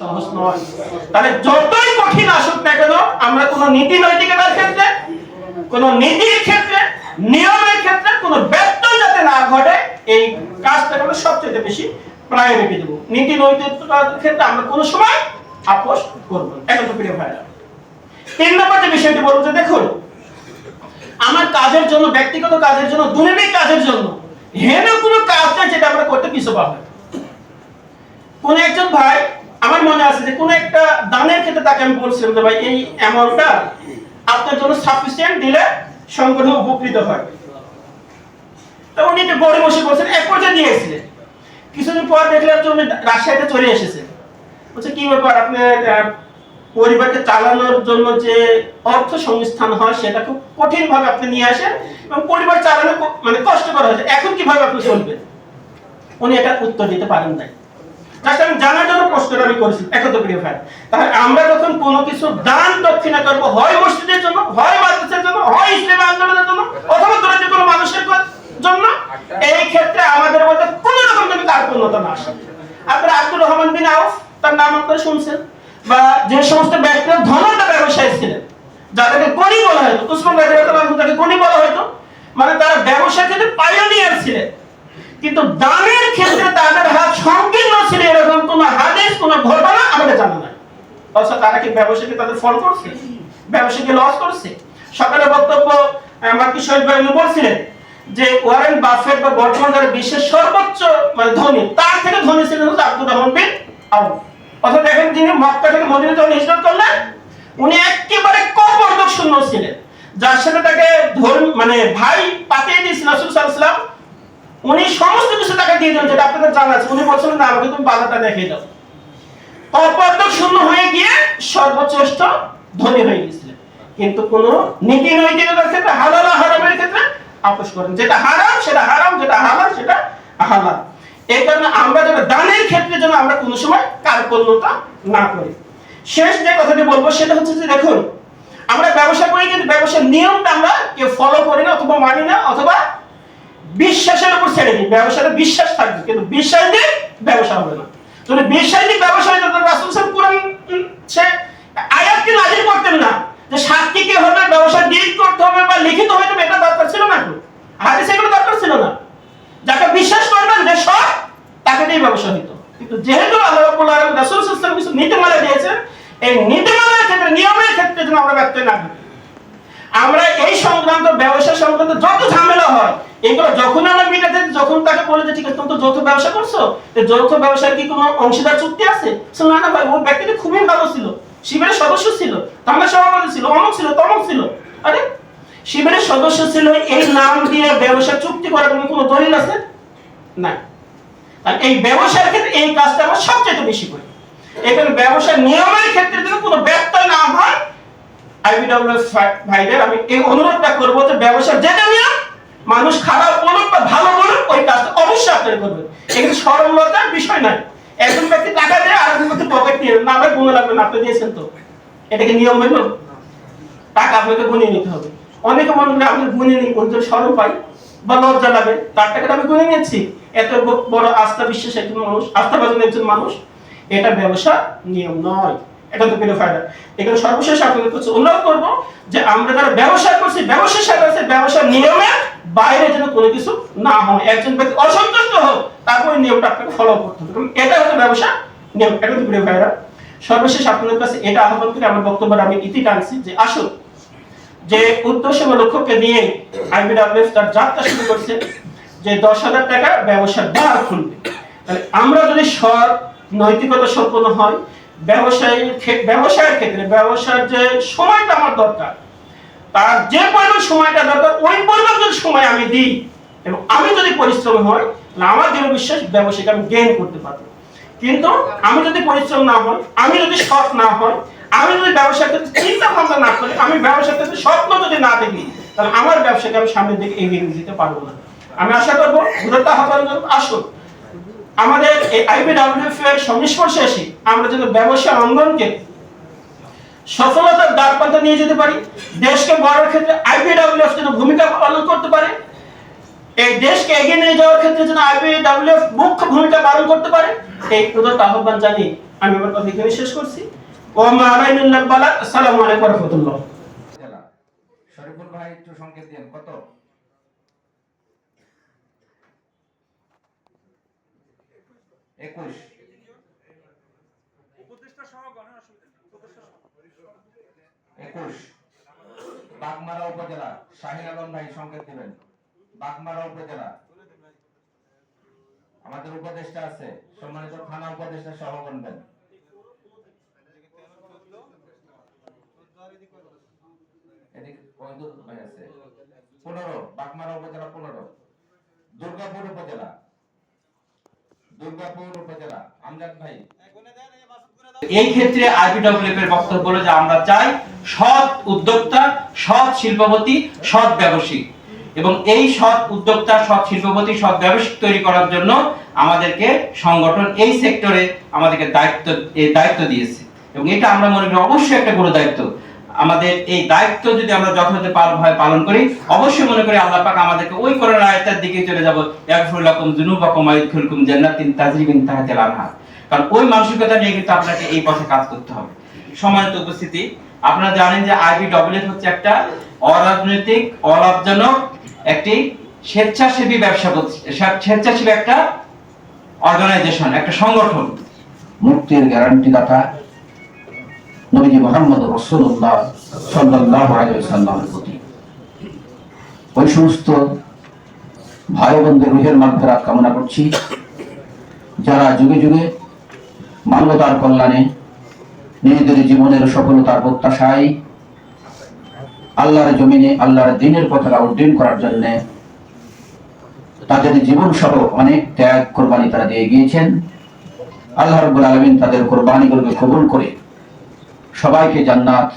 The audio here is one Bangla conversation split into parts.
সহজ নয়। তাহলে যতই কঠিন আসুক না কেন, আমরা কোনো নীতি নৈতিকতার ক্ষেত্রে, কোনো নীতির ক্ষেত্রে, নিয়মের ক্ষেত্রে কোনো ব্যত্যয় যাতে না ঘটে, এই কাজটাকে আমরা সবচেয়ে বেশি প্রায়োরিটি দেব। নীতি নৈতিকতার ক্ষেত্রে আমরা কোনো সময় আপোষ করব না। এটা তো প্রিয় ভাইরা। 3 নম্বর যে বিষয়টি বলবো যে দেখুন, আমার কাজের জন্য, ব্যক্তিগত কাজের জন্য, দুনিয়াবি কাজের জন্য হেন কোনো কাজ নাই যেটা আমরা করতে পিছু পাবো। কোন একজন ভাই, আমার মনে আছে যে কোন একটা দানের ক্ষেত্রে তাকে আমি বলছিলাম যে ভাই এই অ্যামাউন্টটা আপনার জন্য সাফিসিয়েন্ট দিলে সংগঠন উপকৃত হয়। তো উনি তো গড়ে বসে বলছেন, এক পর্যায়ে দিয়েছিলেন। কিছুদিন পর দেখলাম যে উনি রাজশাহীতে চলে এসেছেন। বলছে কি ব্যাপার, আপনার পরিবারকে চালানোর জন্য যে অর্থ সংস্থান হয় সেটা খুব কঠিন ভাবে আপনি নিয়ে আসেন এবং পরিবার চালানো মানে কষ্টকর হয়েছে, এখন কিভাবে আপনি চলবেন? উনি এটা উত্তর দিতে পারেন নাই। জাস্ট আমি জানার জন্য প্রশ্নটা আমি করেছি। একত প্রিয় ভাই, তাহলে আমরা যখন কোনো কিছু দান দক্ষিণা করবো, হয় মসজিদের জন্য, হয় মাদ্রাসার জন্য, হয় ইসলামী আন্দোলনের জন্য, অথবা দরিদ্র কোনো মানুষের জন্য, এই ক্ষেত্রে আমাদের মধ্যে কোনো রকম কোনো কার্পণ্যতা না আসে। আপনারা আব্দুর রহমান বিন আউফ, তার নাম আপনারা শুনছেন, বা যে সমস্ত ব্যক্তিরা ধনটা ব্যবসায়ী ছিলেন, যাদেরকে গনি বলা হতো, উসমান রাদিয়াল্লাহু আনহু তাকে গনি বলা হতো, মানে তারা ব্যবসার ক্ষেত্রে পাইওনিয়ার ছিলেন। কিন্তু দানের ক্ষেত্রে তাদের হাত সংকীর্ণ ছিল, এরকম কোন হাদিস, কোন ঘটনা আমাদের জানা নাই। অথচ তারা কি ব্যবসাকে তাদের ফল করছে? ব্যবসাকে লস করছে? সকালে বক্তব্য মার্কি শহীদ ভাই বলছিলেন যে ওয়ারেন বাফেট বা বর্তমান যারা বিশ্বের সর্বোচ্চ মানে ধনী, তার থেকে ধনী ছিলেন হচ্ছে আব্দুর রহমান বিন আউফ। অথচ দেখেন তিনি মক্কা থেকে মদিনা যখন হিজরত করলেন, উনি একেবারে কপর্দক শূন্য ছিলেন। যার সাথে তাকে মানে ভাই পাঠিয়ে দিয়েছিল রাসূল সাল্লাল্লাহু আলাইহি ওয়াসাল্লাম, উনি সমস্ত কিছু টাকা দিয়ে দেন, যেটা আপনাদের জানা আছে। উনি বলছিলেন না, আমাকে তুমি বাজারটা দেখিয়ে দাও। অপর্দক শূন্য হয়ে গিয়ে সর্বশ্রেষ্ঠ ধনী হয়ে গেছিলেন। কিন্তু কোন নীতি নৈতিকতার ক্ষেত্রে, হালাল হারামের ক্ষেত্রে আপোষ করেন। যেটা হারাম সেটা হারাম, যেটা হালাল সেটা হালাল। এই কারণে আমরা যেন দানের ক্ষেত্রে যেন আমরা কোনো সময় কার্পণ্যতা না করি। শেষ যে কথাটি বলবো সেটা হচ্ছে যে দেখুন, আমরা ব্যবসা করি কিন্তু ব্যবসার নিয়মটা আমরা কেউ ফলো করি না, অথবা মানি না, অথবা বিশ্বাসের উপর ছেড়ে দিই। ব্যবসাতে বিশ্বাস থাকবে, কিন্তু বিশ্বাস দিয়ে ব্যবসা হবে না। যদি বিশ্বাস দিয়ে ব্যবসা হয়, তাহলে রাসূল সাল্লাল্লাহু আলাইহি ওয়াসাল্লাম কোরআন সে আয়াতকে নাযিল করতেন না যে সাক্ষী কে হবে, ব্যবসা ডিল করতে হবে বা লিখিত হইতে হবে, এটা দরকার ছিল না। হাদিস এগুলো দরকার ছিল না। যাকে বিশ্বাস করবেন যে সব, তাকে দিয়ে ব্যবসা হইতো। কিন্তু যেহেতু আল্লাহ রাব্বুল আলামিন রাসূল সাল্লাল্লাহু আলাইহি ওয়াসাল্লাম কিছু নীতিমালা দিয়েছেন, এই নীতিমালার ক্ষেত্রে, নিয়মের ক্ষেত্রে যেন আমরা ব্যত্যয় না করি। আমরা এই সংক্রান্ত, ব্যবসা সংক্রান্ত যত ঝামেলা হয়, এগুলো যখন আমরা মিটাতে, যখন তাকে বলে যে ঠিক আছে তুমি তো যৌথ ব্যবসা করছো, যৌথ ব্যবসার কি কোনো অংশীদার চুক্তি আছে? না না ভাই, ও ব্যক্তিটি খুবই ভালো ছিল, শিবিরের সদস্য ছিল, তাহলে সভাপতি ছিল, অমুক ছিল, তমুক ছিল। আরে শিবিরের সদস্য ছিল, এই নাম দিয়ে ব্যবসা চুক্তি করার কোনো দলিল আছে? না। আর এই ব্যবসার ক্ষেত্রে এই কাজটা আমরা সবচেয়ে বেশি করি। এখানে ব্যবসার নিয়মের ক্ষেত্রে যেন কোনো ব্যত্যয় না হয়, আইবিডব্লিউএস ভাইদের আমি এই অনুরোধটা করব যে ব্যবসার যেটা নিয়ম, মানুষ খারাপ বলুক বা ভালো বলুক, ওই কাজটা অবশ্যই আপনারা করবেন। এখানে সরলতার বিষয় নাই। একজন ব্যক্তি টাকা দেয় আর একজন ব্যক্তি পকেট নিয়ে না, ভাই গুনে লাগবে না, আপনি দিয়েছেন তো, এটা কি নিয়ম হইল? টাকা আপনাকে গুনিয়ে নিতে হবে। অনেকে মনে করে আপনি গুনিয়ে নিন, ওই জন্য শরম পাই বা লজ্জা লাগে, তার টাকাটা আমি গুনিয়ে নিচ্ছি। এত বড় আস্থা বিশ্বাস একজন মানুষ, আস্থাভাজন একজন মানুষ, এটা ব্যবসা নিয়ম নয়। এটা তো কোনো ফায়দা। এখানে সর্বশেষ আপনাদের কাছে অনুরোধ করব যে আমরা যারা ব্যবসা করছি, ব্যবসার সাথে আছে, ব্যবসার নিয়মের বাইরে যেন কোনো কিছু না হয়। একজন ব্যক্তি অসন্তুষ্ট হোক, তারপর নিয়মটা আপনাকে ফলো করতে হবে। এটা হচ্ছে ব্যবসা নিয়ম। এটা তো প্রিয় ভাইরা, সর্বশেষ আপনাদের কাছে এটা আহ্বান করে আমার বক্তব্যটা আমি ইতি টানছি যে আসুন, যে উদ্দেশ্য বা লক্ষ্যকে নিয়ে আইবিডব্লিউএফ তার যাত্রা শুরু করছে যে 10,000 টাকা ব্যবসার দ্বার খুলবে। তাহলে আমরা যদি সৎ, নৈতিকতা সম্পন্ন হয়, ব্যবসায়ের ক্ষেত্রে ব্যবসার যে সময়টা আমার দরকার, তার যে পরিমাণ সময়টা দরকার, ওই পরিমাণ যদি সময় আমি দিই এবং আমি যদি পরিশ্রম হয়, তাহলে আমার দৃঢ় বিশ্বাস ব্যবসাকে আমি গেইন করতে পারবো। কিন্তু আমি যদি পরিশ্রম না হই, আমি যদি সৎ না হই, আমি যদি ব্যবসার ক্ষেত্রে চিন্তা ভাবনা না করি, আমি ব্যবসার ক্ষেত্রে স্বপ্ন যদি না দেখি, তাহলে আমার ব্যবসাকে আমি সামনের দিকে এগিয়ে নিয়ে যেতে পারবো না। আমি আশা করবো দূরতা আহ্বান আসুন, আমাদের এই আইবিডব্লিউএফ এর সংস্পর্শে এসে আমরা যেন ব্যবসা অঙ্গনকে সফলতার দ্বারপ্রান্তে নিয়ে যেতে পারি। দেশকে গড়ার ক্ষেত্রে আইবিডব্লিউএফ যেন ভূমিকা পালন করতে পারে, এই দেশকে এগিয়ে নিয়ে যাওয়ার ক্ষেত্রে যেন আইবিডব্লিউএফ মুখ্য ভূমিকা পালন করতে পারে, এই প্রদত্ত আহ্বান জানিয়ে আমি আমার কথা এখানে শেষ করছি। ওয়া আলাইকুম বালাক। আসসালামু আলাইকুম ওয়া রাহমাতুল্লাহ। শরীফুল ভাই একটু সংকেত দেন কত? 21 উপদেষ্টা সহ গণনা অসুবিধা নেই। উপদেষ্টা সহ 21 বাগমারা উপজেলা শাহিন আলম ভাই সংকেত দিবেন। বাগমারা উপজেলা আমাদের উপদেষ্টা আছে, সম্মানিত থানা উপদেষ্টা সহ গণবেন। এদিকে কয়দুর ভাই আছে 15 বাগমারা উপজেলা 15 দুর্গাপুর উপজেলা আমজাদ ভাই। এই ক্ষেত্রে আইবিডব্লিউএফ এর বক্তব্য হলো যে আমরা চাই সৎ উদ্যোক্তা, সৎ শিল্পপতি, সৎ ব্যবসায়ী, এবং এই সৎ উদ্যোক্তা, সৎ শিল্পপতি, সৎ ব্যবসায়ী তৈরি করার জন্য আমাদেরকে সংগঠন এই সেক্টরে আমাদেরকে দায়িত্ব দিয়েছে, এবং এটা আমরা মনে করি অবশ্যই একটা বড় দায়িত্ব। আমাদের এই দায়িত্ব যদি আমরা যথাযথভাবে পালন করি, অবশ্যই মনে করি আল্লাহ পাক আমাদেরকে ওই কোরআন আয়াতের দিকে চলে যাব, ইয়াগফিরু লাকুম যুনুবাকুম ওয়া ইদখিলকুম জান্নাতিন তাজরি মিন তাহতিহাল আনহার। কারণ ওই মানসিকতা নিয়ে কিন্তু আপনাকে এই পথে কাজ করতে হবে। সম্মানিত উপস্থিতি, আপনারা জানেন যে আইবিডব্লিউএফ হচ্ছে একটা অরাজনৈতিক, অলাভজনক একটি স্বেচ্ছাসেবী স্বেচ্ছাসেবী একটা অর্গানাইজেশন, একটা সংগঠন। মুক্তির গ্যারান্টি দাতা নবীজি মুহাম্মদ রাসূলুল্লাহ সাল্লাল্লাহু আলাইহি ওয়াসাল্লামের প্রতি ওই সমস্ত ভাই বোনদের রুহের মাগফিরাত কামনা করছি যারা যুগে যুগে মানবতার কল্যাণে নিজেদের জীবনের সফলতার প্রত্যাশায় আল্লাহর জমিনে আল্লাহর দ্বীনের পতাকা উড্ডীন করার জন্য তাদের জীবন সহ অনেক ত্যাগ কোরবানি তারা দিয়ে গিয়েছেন। আল্লাহ রাব্বুল আলামিন তাদের কোরবানিগুলোকে কবুল করে সবাইকে জান্নাত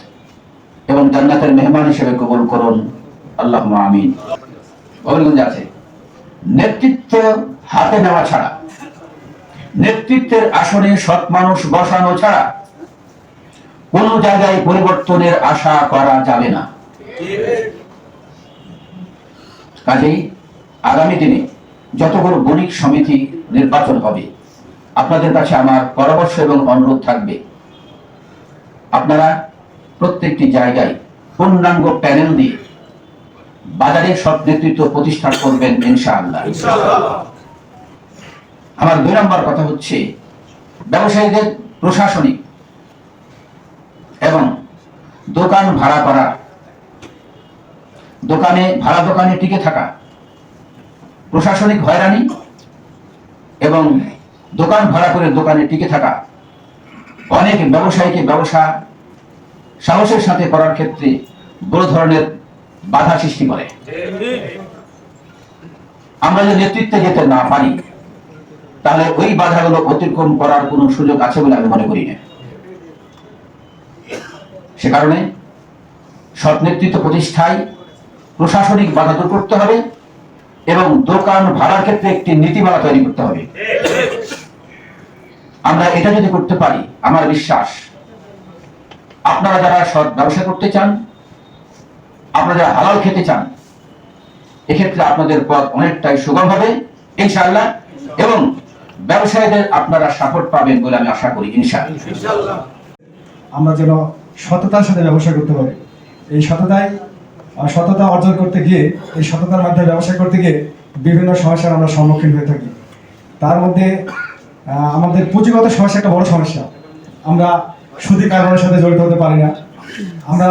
এবং জান্নাতের মেহমান হিসেবে কবুল করুন, আল্লাহুম্মা আমিন। অবলগঞ্জ আছে নেতৃত্ব হাতে নেওয়া ছাড়া, নেতৃত্বের আসনে সৎ মানুষ বসানো ছাড়া কোন জায়গায় পরিবর্তনের আশা করা যাবে না। কাজেই আগামী দিনে যতগুলো বণিক সমিতি নির্বাচন হবে, আপনাদের কাছে আমার পরামর্শ এবং অনুরোধ থাকবে, আপনারা প্রত্যেকটি জায়গায় পূর্ণাঙ্গ প্যানেল দিয়ে বাজারে সৎ নেতৃত্ব প্রতিষ্ঠা করবেন ইনশাআল্লাহ। আমার 2 নম্বর কথা হচ্ছে ব্যবসায়ীদের প্রশাসনিক এবং দোকান ভাড়া করা, দোকানে টিকে থাকা, প্রশাসনিক হয়রানি এবং দোকান ভাড়া করে দোকানে টিকে থাকা অনেক ব্যবসায়ীকে ব্যবসা সাহসের সাথে করার ক্ষেত্রে বড় ধরনের বাধা সৃষ্টি করে। আমরা যদি নেতৃত্বে যেতে না পারি তাহলে ওই বাধাগুলো অতিক্রম করার কোনো সুযোগ আছে বলে আমি মনে করি না। সে কারণে সৎ নেতৃত্ব প্রতিষ্ঠায় প্রশাসনিক বাধা দূর করতে হবে এবং দোকান ভাড়ার ক্ষেত্রে একটি নীতিমালা তৈরি করতে হবে। আমরা এটা যদি করতে পারি, আমার বিশ্বাস আপনারা যারা সৎ ব্যবসা করতে চান, আপনারা যারা হালাল খেতে চান, এক্ষেত্রে আপনাদের পথ অনেকটাই সুগম হবে ইনশাআল্লাহ, এবং ব্যবসায়ীদের আপনারা সাপোর্ট পাবেন বলে আমি আশা করি ইনশাআল্লাহ। আমরা যেন সততার সাথে ব্যবসা করতে পারি। এই সততা অর্জন করতে গিয়ে, এই সততার মাধ্যমে ব্যবসা করতে গিয়ে বিভিন্ন সমস্যার আমরা সম্মুখীন হয়ে থাকি। তার মধ্যে আমাদের পুঁজিগত সমস্যা একটা বড় সমস্যা। আমরা সুদী কারবারের সাথে জড়িত হতে পারি না, আমরা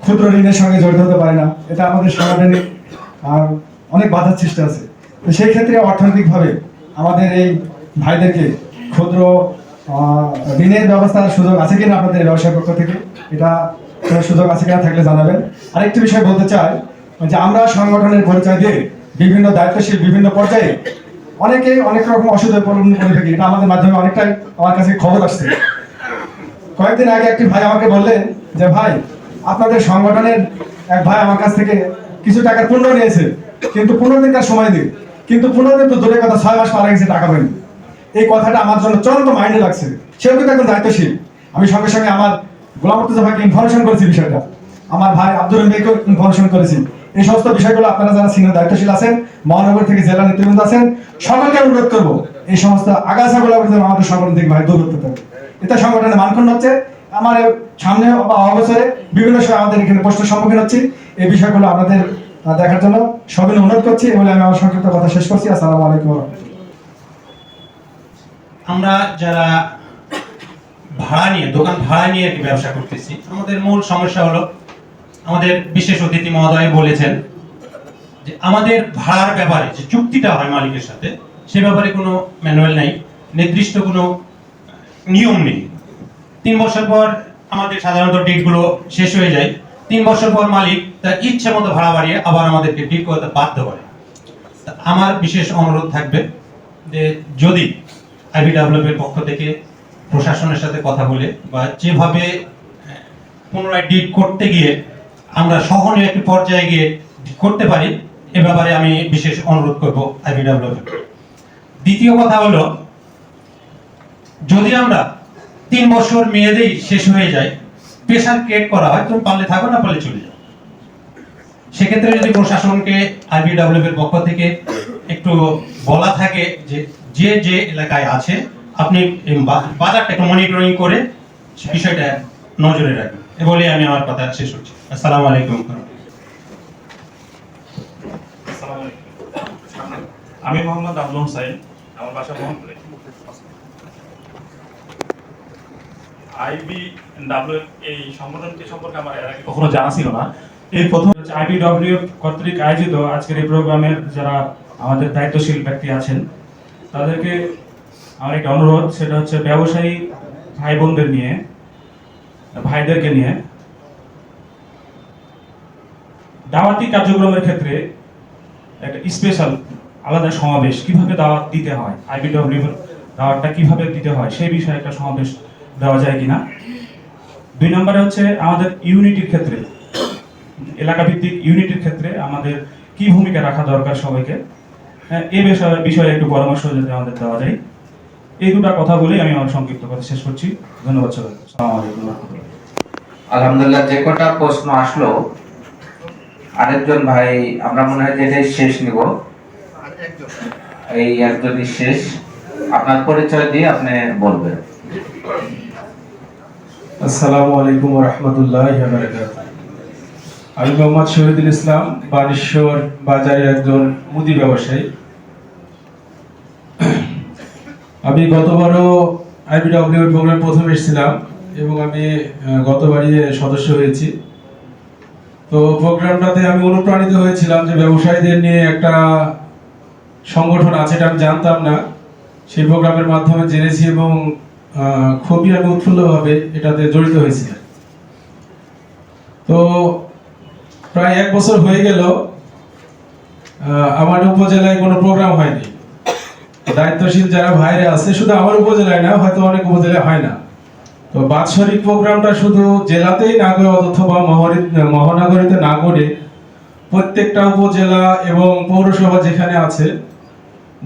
ক্ষুদ্র ঋণের সঙ্গে জড়িত হতে পারি না। এটা আমাদের সাংগঠনিক অনেক বাধার সৃষ্টি আছে। তো সেই ক্ষেত্রে অর্থনৈতিকভাবে আমাদের এই ভাইদেরকে ক্ষুদ্র ঋণের ব্যবস্থার সুযোগ আছে কিনা আপনাদের ব্যবসার পক্ষ থেকে, এটা সুযোগ আছে কিনা থাকলে জানাবেন। আরেকটি বিষয় বলতে চাই যে আমরা সংগঠনের পরিচয় দিয়ে বিভিন্ন দায়িত্বশীল বিভিন্ন পর্যায়ে অনেকে অনেক রকম অসুবিধা অবলম্বন করে থাকি। এটা আমাদের মাধ্যমে অনেকটাই আমার কাছে খবর আসছে। কয়েকদিন আগে একটি ভাই আমাকে বললেন যে ভাই, আপনাদের সংগঠনের এক ভাই আমার কাছ থেকে কিছু টাকার পুণ্য নিয়েছে, কিন্তু 15 দিন তার সময় দিই, কিন্তু 15 দিন তো দূরের কথা, 6 মাস পার গেছে, টাকা পাইনি। এই কথাটা আমার জন্য চরম মাইন্ডে লাগছে। সেও কিন্তু একজন দায়িত্বশীল। আমি সঙ্গে সঙ্গে আমার গোলাম মুর্তজা ভাইকে ইনফরমেশন করেছি বিষয়টা, আমার ভাই আব্দুর রহিম ভাইকেও ইনফরমেশন করেছি। এই সমস্ত বিষয়গুলো আপনারা যারা সিনিয়র দায়িত্বশীল আছেন, মহানগর থেকে জেলা নেতৃবৃন্দ আছেন, সকলকে অনুরোধ করবো এই সমস্ত আগাছাগুলো আমাদের সংগঠন থেকে ভাই দূর করতে হবে। এতে সংগঠনের মানক্ষুণ্ণ হচ্ছে। আমার সামনে বা অবসরে বিভিন্ন সময় আমাদের এখানে প্রশ্নের সম্মুখীন হচ্ছি। এই বিষয়গুলো আপনাদের দেখার জন্য সবাই অনুরোধ করছি বলে আমি আমার সংক্ষিপ্ত কথা শেষ করছি। আসসালামু আলাইকুম। আমরা যারা দোকান ভাড়া নিয়ে ব্যবসা করতেছি, আমাদের মূল সমস্যা হলো, আমাদের বিশেষ অতিথি মহোদয় বলেছেন যে আমাদের ভাড়ার ব্যাপারে যে চুক্তিটা হয় মালিকের সাথে, সে ব্যাপারে কোনো ম্যানুয়াল নাই, নির্দিষ্ট কোনো নিয়ম নেই। 3 বছর পর আমাদের সাধারণত ডেটগুলো শেষ হয়ে যায়। 3 বছর পর মালিক তার ইচ্ছে মতো ভাড়া বাড়িয়ে আবার আমাদেরকে ডেট করতে বাধ্য করে। আমার বিশেষ অনুরোধ থাকবে যে যদি আইবিডব্লিউএফ এর পক্ষ থেকে প্রশাসনের সাথে কথা বলে বা যেভাবে পুনরায় ডিট করতে গিয়ে আমরা সহনীয় একটি পর্যায়ে গিয়ে করতে পারি, এ ব্যাপারে আমি বিশেষ অনুরোধ করব আইবিডব্লিউএফ। দ্বিতীয় কথা হলো, যদি আমরা 3 বছর মেয়াদেই শেষ হয়ে যায়, প্রেশার ক্রিয়েট করা হয়, তুমি পারলে থাকো, না পারলে চলে যাও। সেক্ষেত্রে যদি প্রশাসনকে আইবিডব্লিউএফ এর পক্ষ থেকে একটু বলা থাকে যে যে যে এলাকায় আছে আপনি বাজারটা একটু মনিটরিং করে বিষয়টা নজরে রাখবেন, এ বলে আমি আমার কথা শেষ করছি। আসসালামু আলাইকুম। আমি মোহাম্মদ আবুল হোসাইন, আমার বাসা মোহনপুরে। আইবিডব্লিউএফ এই সংগঠনটি সম্পর্কে আমার এর আগে কখনো জানা ছিল না। এই প্রথম আইবিডব্লিউএফ কর্তৃক আয়োজিত আজকের এই প্রোগ্রামের যারা আমাদের দায়িত্বশীল ব্যক্তি আছেন, তাদেরকে আমার একটা অনুরোধ, সেটা হচ্ছে ব্যবসায়ী ভাই বোনদের নিয়ে, ভাইদেরকে নিয়ে দাওয়াতি কার্যক্রমের ক্ষেত্রে একটা স্পেশাল আলাদা সমাবেশ কিভাবে দাওয়াত দিতে হয়, আইবিডব্লিউ দাওয়াতটা কিভাবে দিতে হয়, সেই বিষয়ে একটা সমাবেশ দেওয়া যায় কিনা। 2 নম্বরে হচ্ছে আমাদের ইউনিটির ক্ষেত্রে, এলাকা ভিত্তিক ইউনিটির ক্ষেত্রে আমাদের কি ভূমিকা রাখা দরকার সবাইকে, এই বিষয়ে একটু পরামর্শ যাতে আমাদের দেওয়া যায়। এই 2টা কথা বলেই আমি আমার সংক্ষিপ্ত কথা শেষ করছি। ধন্যবাদ সবাইকে। আসসালামু আলাইকুম ওয়া রাহমাতুল্লাহ। আলহামদুলিল্লাহ, যে কটা প্রশ্ন আসলো, আরেকজন ভাই আমরা মনে হয় যে এটাই শেষ নিব, এই একজনই শেষ। আপনার পরিচয় দিয়ে আপনি বলবেন। আসসালামু আলাইকুম ওয়া রাহমাতুল্লাহি ওয়া বারাকাতুহু। আমি মোহাম্মদ শহীদুল ইসলাম, বানেশ্বর বাজারে একজন মুদি ব্যবসায়ী। আমি গতবারও আইবিডব্লিউ প্রোগ্রাম প্রথম এসেছিলাম এবং আমি গতবারই সদস্য হয়েছি। তো প্রোগ্রামটাতে আমি অনুপ্রাণিত হয়েছিলাম যে ব্যবসায়ীদের নিয়ে একটা সংগঠন আছে, এটা আমি জানতাম না। সেই প্রোগ্রামের মাধ্যমে জেনেছি এবং খুবই আমি উৎফুল্লভাবে এটাতে জড়িত হয়েছি। তো প্রায় 1 বছর হয়ে গেল আমার উপজেলায় কোনো প্রোগ্রাম হয়নি। দায়িত্বশীল যারা ভাইরা আছে, শুধু আমার উপজেলায় না, হয়তো অনেক উপজেলায় হয় না। তো বাৎসরিক প্রোগ্রামটা শুধু জেলাতেই না করে অথবা মহানগরীতে না করে প্রত্যেকটা উপজেলা এবং পৌরসভা যেখানে আছে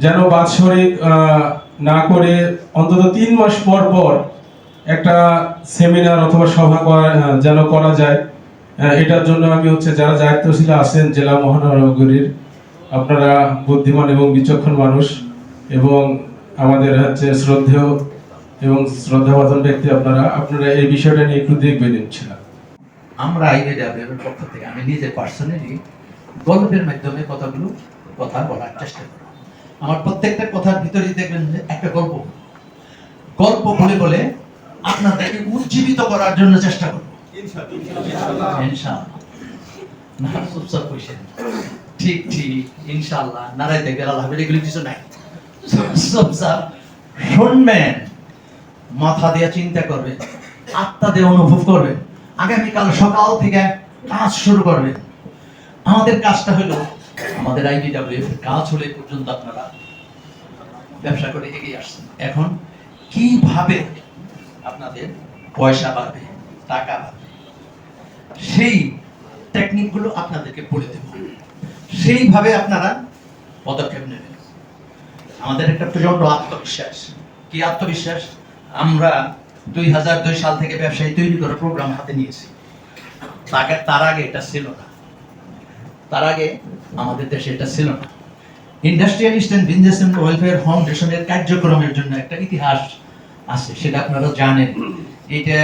যেন বাৎসরিক না করে অন্তত 3 মাস পর পর একটা সেমিনার অথবা সভা যেন করা যায়। এটার জন্য আমি যারা দায়িত্বশীল আছেন জেলা মহানগরীর, আপনারা বুদ্ধিমান এবং বিচক্ষণ মানুষ এবং আমাদের শ্রদ্ধেয় এবং শ্রদ্ধাভাজন ব্যক্তি, আপনারা এই বিষয়টা নিয়ে একটু দেখবেন ইনশাআল্লাহ। আমরা আইবিডব্লিউ এর পক্ষ থেকে আমি নিজে পার্সোনালি গল্পের মাধ্যমে কথা বলার চেষ্টা করি। আমার প্রত্যেকটা কথার ভিতরে দেখবেন যে একটা গল্প বলে বলে আপনাদেরকে উজ্জীবিত করার জন্য চেষ্টা করব ইনশাআল্লাহ। না চুপচাপ বসে ঠিক ইনশাআল্লাহ, নারায় দেখবেন আল্লাহ এগুলি কিছু নাই, চুপচাপ শুনবেন, মাথা দিয়ে চিন্তা করবেন, আত্মা দিয়ে অনুভব করবেন, আগামীকাল সকাল থেকে কাজ শুরু করবেন। আমাদের কাজটা হলো, আমাদের আইবিডব্লিউ কাজ হলে পর্যন্ত আপনারা ব্যবসা করে এগিয়ে আসছেন। এখন কিভাবে আপনাদের পয়সা বাড়বে, টাকা বাড়বে, সেই টেকনিকগুলো আপনাদেরকে বলে দেব, সেইভাবে আপনারা পদক্ষেপ নেবেন। আমাদের একটা প্রচন্ড আত্মবিশ্বাস। কি আত্মবিশ্বাস? আমরা 2002 সাল থেকে ব্যবসায়ী তৈরি করার প্রোগ্রাম হাতে নিয়েছি। তার আগে এটা ছিল না, তার আগে আমাদের দেশে এটা ছিল না। ইন্ডাস্ট্রিয়ালিস্ট এন্ড বিজনেস ওয়েলফেয়ার ফাউন্ডেশনের কার্যক্রমের জন্য একটা ইতিহাস আছে, সেটা আপনারা জানেন। এটা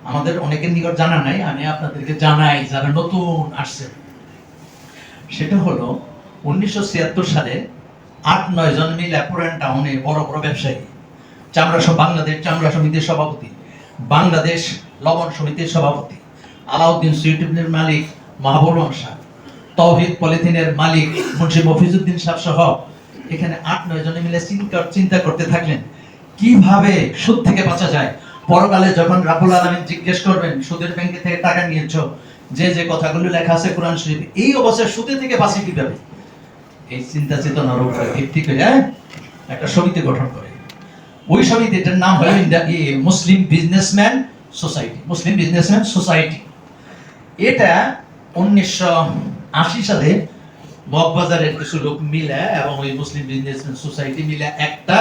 আমাদের অনেকের নিকট জানা নাই, আমি আপনাদেরকে জানাই যারা নতুন আসছে। সেটা হলো 1976 সালে 8-9 জন মিলে পুরান টাউনে বড় বড় ব্যবসায়ী, বাংলাদেশ চামড়া সমিতির সভাপতি, বাংলাদেশ লবণ সমিতির সভাপতি, আলাউদ্দিন সুইটের মালিক মাহবুব রহমান সাহেব, তৌহিদ পলিথিনের মালিক মুন্সি মফিজউদ্দিন সাহেব সহ এখানে 8-9 জনে মিলে চিন্তা করতে থাকলেন কিভাবে সুদ থেকে বাঁচা যায়। পরকালে যখন রাব্বুল আলামিন জিজ্ঞেস করবেন সুদের ব্যাংকে থেকে টাকা নিয়েছো, যে যে কথাগুলো লেখা আছে কোরআন শরীফে, এই অবস্থায় সুদে থেকে বাঁচি কিভাবে, এই চিন্তা চেতনার উপরে ভিত্তি করে একটা সমিতি গঠন করে। ওই সমিতিটার নাম হলো মুসলিম বিজনেসম্যান সোসাইটি। মুসলিম বিজনেসম্যান সোসাইটি এটা 1980 সালে মগবাজারের কিছু লোক মিলে এবং ওই মুসলিম বিজনেসম্যান সোসাইটি মিলে একটা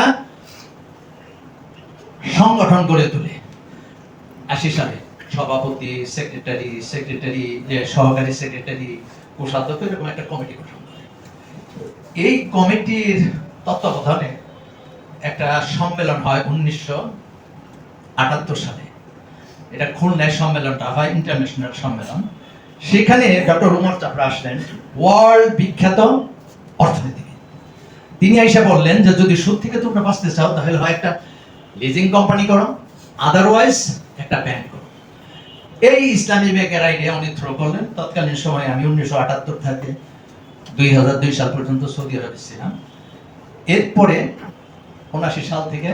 সংগঠন গড়ে তোলে 80 সালে। সভাপতি, সেক্রেটারি, সহকারী সেক্রেটারি, কোষাধ্যক্ষ, এরকম একটা কমিটি গঠন করে। এই কমিটির তত্ত্বাবধানে একটা সম্মেলন হয় 1978 সালে। এটা খুলনায় সম্মেলনটা হয়, ইন্টারন্যাশনাল সম্মেলন। সেখানে ডক্টর উমর চাপড়া আসলেন, ওয়ার্ল্ড বিখ্যাত অর্থনীতিবিদ। তিনি এসে বললেন যে যদি সুদ থেকে তোমরা বাঁচতে চাও তাহলে হয় একটা লিজিং কোম্পানি করো, আদারওয়াইজ একটা ব্যাংক করো। এই ইসলামী ব্যাংকের আইডিয়া উনি থ্রো করলেন। তৎকালীন সময় আমি 1978 থেকে 2002 সাল পর্যন্ত সৌদি আরবে ছিলাম। এরপরে 79 সাল থেকে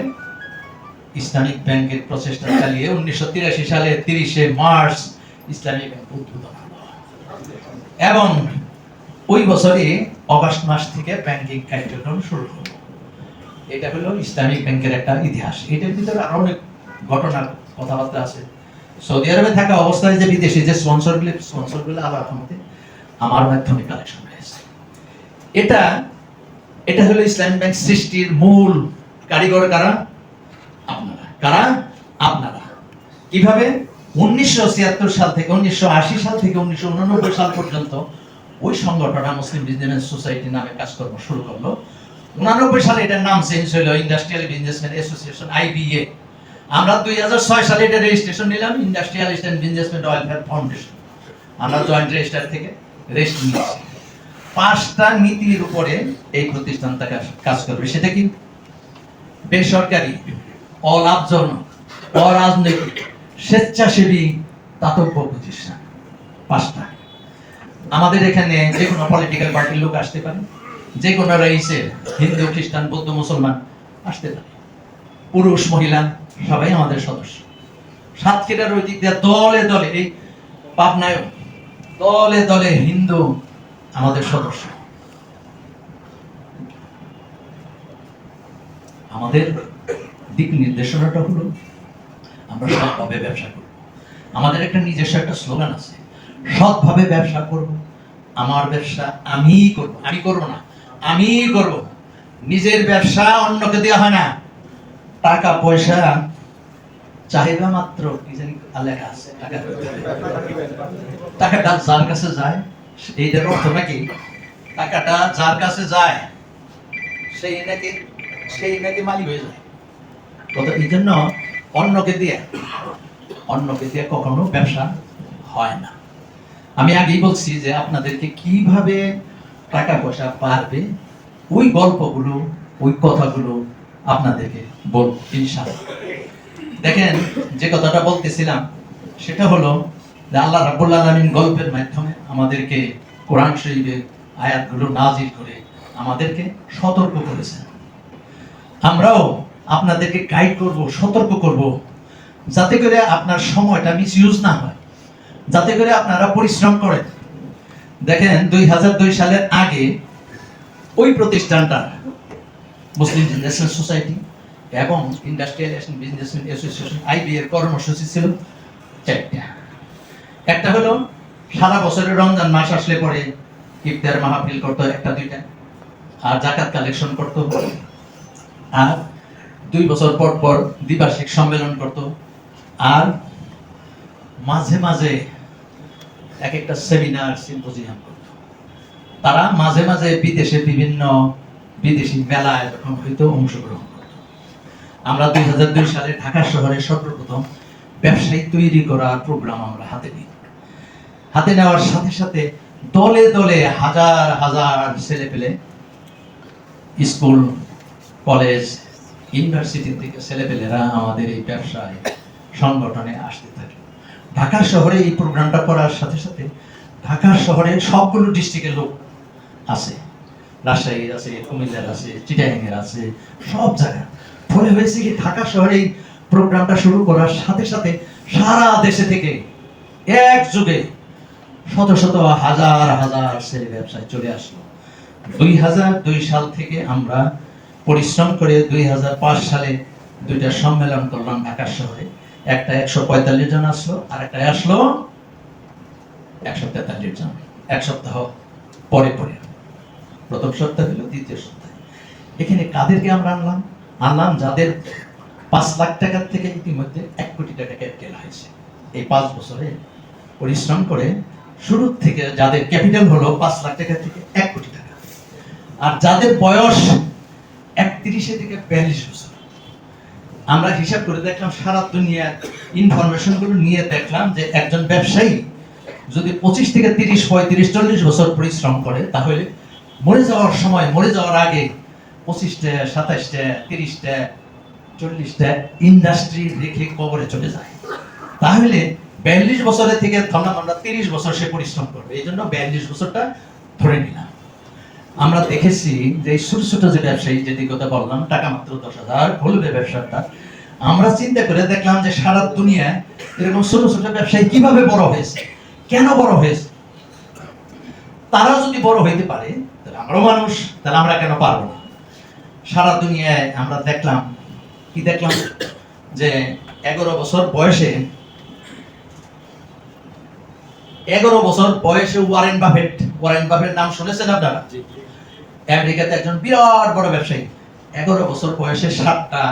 ইসলামিক ব্যাংকের প্রচেষ্টা চালিয়ে 1983 সালে 30 মার্চ ইসলামিক ব্যাংক উদ্বোধন হলো এবং ওই বছরই অগাস্ট মাস থেকে ব্যাংকিং কার্যক্রম শুরু হলো। এটা হলো ইসলামিক ব্যাংকের একটা ইতিহাস। এটার ভিতরে আরো অনেক ঘটনা কথাবার্তা আছে। সৌদি আরবে থাকা অবস্থায় যে বিদেশি যে স্পন্সরগুলো আবার আমার মাধ্যমে কালেকশন হয়েছে। এটা হলো ইসলামিক ব্যাংক সৃষ্টির মূল কারিগর কারা? আপনারা। কিভাবে 1976 সাল থেকে 1980 সাল থেকে 1989 সাল পর্যন্ত ওই সংগঠনটা মুসলিম বিজনেসম্যান সোসাইটি নামে কাজকর্ম শুরু করলো। 89 সালে এটার নাম চেঞ্জ হলো ইন্ডাস্ট্রিয়াল বিজনেসম্যান অ্যাসোসিয়েশন, IBA। আমরা 2006 সালে এটা রেজিস্ট্রেশন নিলাম, industrialist and businessman welfare foundation. আমরা জয়েন্ট রেজিস্টার থেকে রেজিস্ট্রেশন নিয়েছি। 5টা নীতির উপরে এই প্রতিষ্ঠানটা কাজ করবে। সেটা কি? বেসরকারি, অলাভজনক, অরাজনৈতিক, স্বেচ্ছাসেবী, দাতব্য প্রতিষ্ঠান। 5টা। আমাদের এখানে যে কোনো পলিটিক্যাল পার্টির লোক আসতে পারে, যে কোনো রাইসের, হিন্দু, খ্রিস্টান, বৌদ্ধ, মুসলমান আসতে পারে, পুরুষ, মহিলা সবাই আমাদের সদস্য। সাতক্ষীরার ওই দিক দিয়ে দলে দলে, এই পাবনায় দলে দলে হিন্দু আমাদের সদস্য। আমাদের দিক নির্দেশনাটা হলো আমরা সৎভাবে ব্যবসা করব। আমাদের একটা নিজস্ব একটা স্লোগান আছে, সৎভাবে ব্যবসা করব, আমার ব্যবসা আমিই করব। আমি করব না, আমিই করব। নিজের ব্যবসা অন্যকে দেওয়া হয় না। টাকা পয়সা চাহিদা মাত্র কি জানি লেখা আছে, টাকাটা যার কাছে যায়, এইটার অর্থ নাকি টাকাটা যার কাছে যায় সেই নাকি মালিক হয়ে যায়। এই জন্য অন্যকে দিয়ে কখনো ব্যবসা হয় না। আমি আগেই বলছি যে আপনাদেরকে কিভাবে টাকা পয়সা পারবে, ওই গল্পগুলো, ওই কথাগুলো আপনাদেরকে বলবো ইনশাআল্লাহ। দেখেন, যে কথাটা বলতেছিলাম সেটা হলো যে আল্লাহ রাব্বুল আলামিন গল্পের মাধ্যমে আমাদেরকে কোরআন শরীফের আয়াতগুলো নাজিল করে আমাদেরকে সতর্ক করেছেন। আমরাও আপনাদেরকে গাইড করব, সতর্ক করব, যাতে করে আপনার সময়টা মিসইউজ না হয়, যাতে করে আপনারা পরিশ্রম করেন। দেখেন 2002 সালের আগে ওই প্রতিষ্ঠানটা মুসলিম বিজনেসম্যান সোসাইটি এবং ইন্ডাস্ট্রিয়াল বিজনেসম্যান অ্যাসোসিয়েশন, IBA এর কর্মসূচি ছিল 4টা। একটা হলো সারা বছরের রমজান মাস আসলে পরে ইফতার মাহফিল করতো 1-2টা, আর যাকাত কালেকশন করতো, আর 2 বছর পর পর দ্বিবার্ষিক সম্মেলন করতো, আর মাঝে মাঝে এক একটা সেমিনার, সিম্পোজিয়াম করতো। তারা মাঝে মাঝে বিদেশে বিভিন্ন বিদেশি মেলায় যখন হয়তো অংশগ্রহণ করতো। আমরা 2002 সালে ঢাকা শহরে সর্বপ্রথম ব্যবসায়ী তৈরি করার প্রোগ্রাম আমরা হাতে নিই। হাতে নেওয়ার সাথে সাথে দলে দলে হাজার হাজার ছেলে পেলে স্কুল, কলেজ, ইউনিভার্সিটি থেকে ছেলেপেলেরা আমাদের এই ব্যবসায় সংগঠনে আসতে থাকে। ঢাকা শহরে এই প্রোগ্রামটা করার সাথে সাথে ঢাকা শহরে সবগুলো ডিস্ট্রিক্টের লোক আছে, রাজশাহীর আছে, কুমিল্লার আছে, চিটাগাংয়ের আছে, সব জায়গায়। ফলে হয়েছে কি ঢাকা শহরে এই প্রোগ্রামটা শুরু করার সাথে সাথে সারা দেশে থেকে একযোগে শত শত হাজার হাজার ছেলে ব্যবসায় চলে আসলো। 2002 সাল থেকে আমরা পরিশ্রম করে 2005 সালে 2টা সম্মেলন করলাম ঢাকা শহরে। একটা 145 জন আসলো, আর একটা আসলো 143 জন। এক সপ্তাহ পরে পরে, প্রথম সপ্তাহ হলো, দ্বিতীয় সপ্তাহ। এখানে কাদেরকে আমরা আনলাম যাদের 5 লাখ টাকার থেকে ইতিমধ্যে 1 কোটি টাকা ক্যাপিটাল হয়েছে। এই 5 বছরে পরিশ্রম করে শুরু থেকে যাদের ক্যাপিটাল হলো 5 লাখ টাকা থেকে 1 কোটি টাকা, আর যাদের বয়স 31 থেকে 42 বছর। আমরা হিসাব করে দেখলাম, সারা দুনিয়ার ইনফরমেশন গুলো নিয়ে দেখলাম যে একজন ব্যবসায়ী যদি 25 থেকে 30, 35, 40 বছর পরিশ্রম করে, তাহলে মরে যাওয়ার সময়, মরে যাওয়ার আগে 25টা, 27টা, 30টা, 40টা ইন্ডাস্ট্রি রেখে কবরে চলে যায়। তাহলে 42 বছরের থেকে ধরলাম আমরা 30 বছর সে পরিশ্রম করবে, এই জন্য 42 বছরটা ধরে নিলাম। আমরা দেখেছি যে এই ছোট ছোট যে ব্যবসায়ী, যেটি কথা বললাম, টাকা মাত্র 10,000 খুলবে ব্যবসাটা, আমরা চিন্তা করে দেখলাম যে সারা দুনিয়ায় এরকম ছোট ছোট ব্যবসায়ী কিভাবে বড় হয়েছে, কেন বড় হয়েছে। তারা যদি বড় হইতে পারে, তাহলে আমরাও মানুষ, তাহলে আমরা কেন পারবো না। সারা দুনিয়ায় আমরা দেখলাম যে 11 বছর বয়সে ওয়ারেন বাফেট নাম শুনেছেন আপনারা? আমেরিকাতে একজন বিরাট বড় ব্যবসায়ী 11 বছর বয়সে 7টা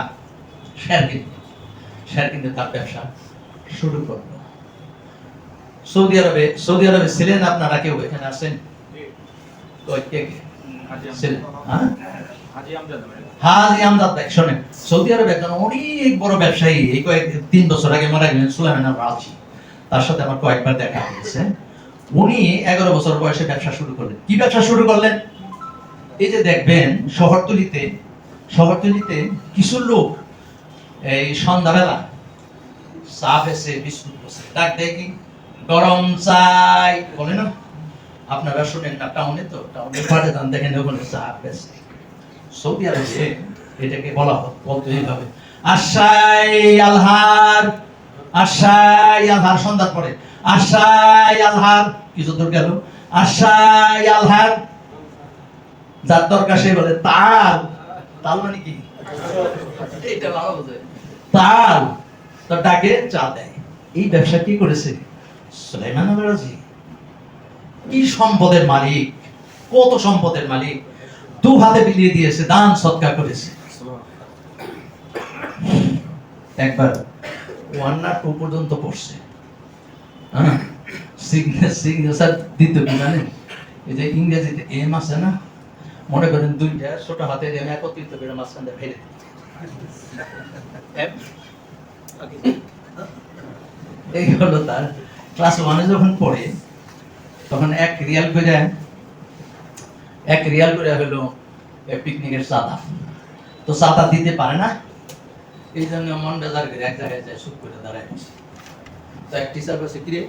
শেয়ার কিনতে তার ব্যবসা শুরু করলো। সৌদি আরবে ছিলেন আপনারা, কেউ এখানে আছেন? হাজি আমজাদ ভাই, শোনেন, সৌদি আরবে একজন অনেক বড় ব্যবসায়ী, এই 3 বছর আগে মারা গেলেন, সুলাইমান রাজি। তার সাথে আমার কয়েকবার দেখা হয়েছে। উনি 11 বছর বয়সে ব্যবসা শুরু করলেন। কি ব্যবসা শুরু করলেন? এই যে দেখবেন শহরতলিতে কিছু লোক এই সন্ধ্যাবেলা চা বেচে, বিস্কুট বেচে, ডাক দেয় কি গরম চাই, বলে না? আপনারা শুনেন না, টাউনে পাঠে যান, দেখেন ওখানে চা বেচে। সৌদি আরবে এটাকে বলতে এইভাবে, আশাই আলহার সন্ধ্যার পরে, আশাই আলহার কিছু দূর গেল, আশাই আলহার, যার দরকার সে বলে তাল মানে কি? এইটা ভালো বোঝে, তাল। তো ডাকে চা দেয়। এই ব্যবসা কি করেছে সুলাইমান রাজি? কি সম্পদের মালিক, কত সম্পদের মালিক, 2 হাতে বিলিয়ে দিয়েছে, দান সদকা করেছে। একবার 1 না 2 পর্যন্ত পড়ছে। সিগনেচার দিতে কি জানেন? এই যে ইংরেজিতে এম আছে না, মনে করেন 2টা ছোট হাতে এম একত্রিত করে মাঝখানে ফেলে এই হলো তার। ক্লাস 1-এ যখন পড়ে, তখন 1 রিয়াল করে হলো পিকনিকের চাঁদা। তো চাঁদা দিতে পারে না, এই জন্য মন বেজার করে এক জায়গায় যায়, চুপ করে দাঁড়ায় গেছে। তো এক টিচার বলছে, কিরে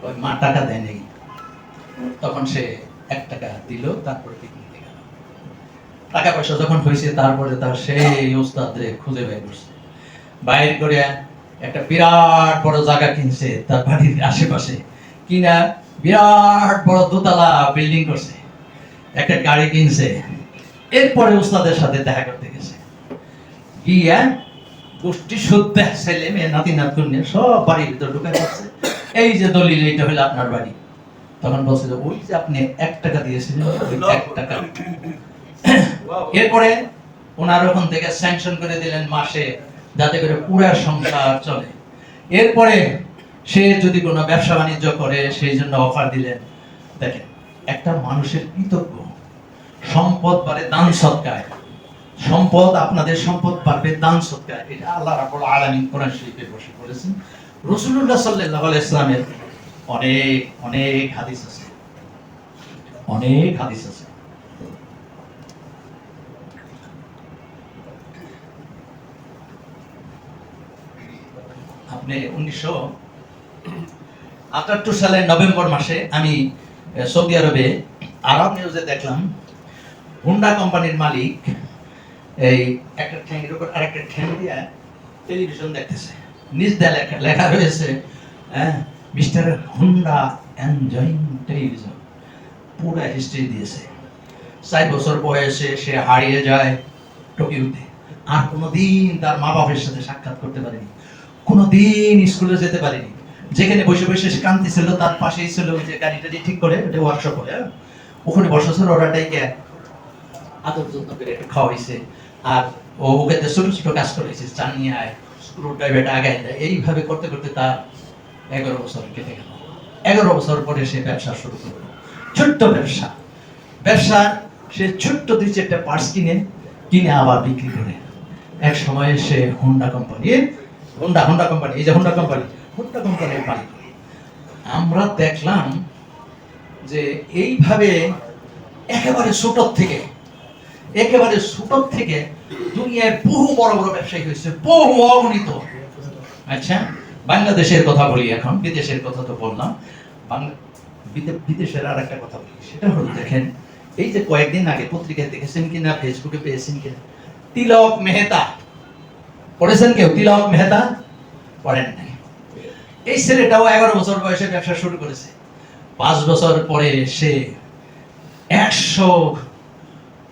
ওই মা টাকা দেয় নাকি? তখন সে 1 টাকা দিল, তারপরে পিকনিকে গেল। টাকা পয়সা যখন হয়েছে, তারপরে তার সেই ওস্তাদরে খুঁজে বের করছে, বাইরে করে একটা বিরাট বড় জায়গা কিনছে তার বাড়ির আশেপাশে, কিনা বিরাট বড় 2তলা বিল্ডিং করছে, একটা গাড়ি কিনছে। এরপরে ওস্তাদের সাথে দেখা করতে গেছে, গিয়া গোষ্ঠী শুদ্ধ ছেলে মেয়ে, নাতি নাতকুন নিয়ে সব বাড়ির ভিতর ঢুকে যাচ্ছে। এই যে দলিল, এইটা হলো আপনার বাড়ি। তখন বলছে যে ওই যে আপনি 1 টাকা দিয়েছিলেন, 1 টাকা। এরপরে ওনার ওখান থেকে স্যাংশন করে দিলেন মাসে, যাতে করে পুরো সংসার চলে। এরপরে সে যদি কোনো ব্যবসা বাণিজ্য করে, সেই জন্য অফার দিলেন। দেখেন, একটা মানুষের কৃতজ্ঞ, সম্পদ বাড়ে দান সৎকায়, সম্পদ, আপনাদের সম্পদ বাড়বে দান সদকা, এটা আল্লাহ রাব্বুল আলামিন কোরআন শরীফে ঘোষণা করেছেন। রাসূলুল্লাহ সাল্লাল্লাহু আলাইহি ওয়াসাল্লামের অনেক অনেক হাদিস আছে, অনেক হাদিস আছে। আপনি 1978 সালের নভেম্বর মাসে আমি সৌদি আরবে আরব নিউজে দেখলাম হুন্ডা কোম্পানির মালিক এই একটা ঠ্যাংয়ের উপর আরেকটা ঠ্যাং দিয়ে টেলিভিশন দেখতেছে, নিজ দিয়ে লেখা রয়েছে মিস্টার হুন্ডা এনজয়িং টেলিভিশন। পুরো হিস্ট্রি দিয়েছে। 4 বছর বয়সে সে হারিয়ে যায় টোকিওতে, আর কোনোদিন তার মা বাবার সাথে সাক্ষাৎ করতে পারেনি, কোনোদিন স্কুলে যেতে পারেনি। যেখানে বসে বসে সে কাঁদতেছিল তার পাশেই ছিল যে গাড়িটা ঠিক করে ওটা ওয়ার্কশপ করে, ওখানে বসেছিল, ওরাটাইকে আদর যত্ন করে একটু খাওয়াইছে, আর ওকে ছোট ছোট কাজ করেছে, চা নিয়ে আয়, স্ক্রু ড্রাইভারটা আগায় দেয়। এইভাবে করতে করতে তার 11 বছর কেটে গেল। 11 বছর পরে সে ব্যবসা শুরু করলো, ছোট্ট ব্যবসা। সে ছোট্ট 2-4টা পার্টস কিনে আবার বিক্রি করে। এক সময়ে সে হুন্ডা কোম্পানির মালিক। আমরা দেখলাম যে এইভাবে একেবারে ছোট থেকে দুনিয়ায় বহু বড় বড় ব্যবসায়ী হয়েছে, বহু অগণিত। আচ্ছা, বাংলাদেশের কথা বলি এখন, বিদেশের কথা তো বললাম। বিদেশের আর একটা কথা বলি, সেটা হলো দেখেন, এই যে কয়েকদিন আগে পত্রিকায় দেখেছেন কিনা, ফেসবুকে পেয়েছেন কিনা, তিলক মেহতা পড়েছেন কেউ? তিলক মেহতা পড়েন নাই? এই ছেলেটাও 11 বছর বয়সে ব্যবসা শুরু করেছে। 5 বছর পরে সে 100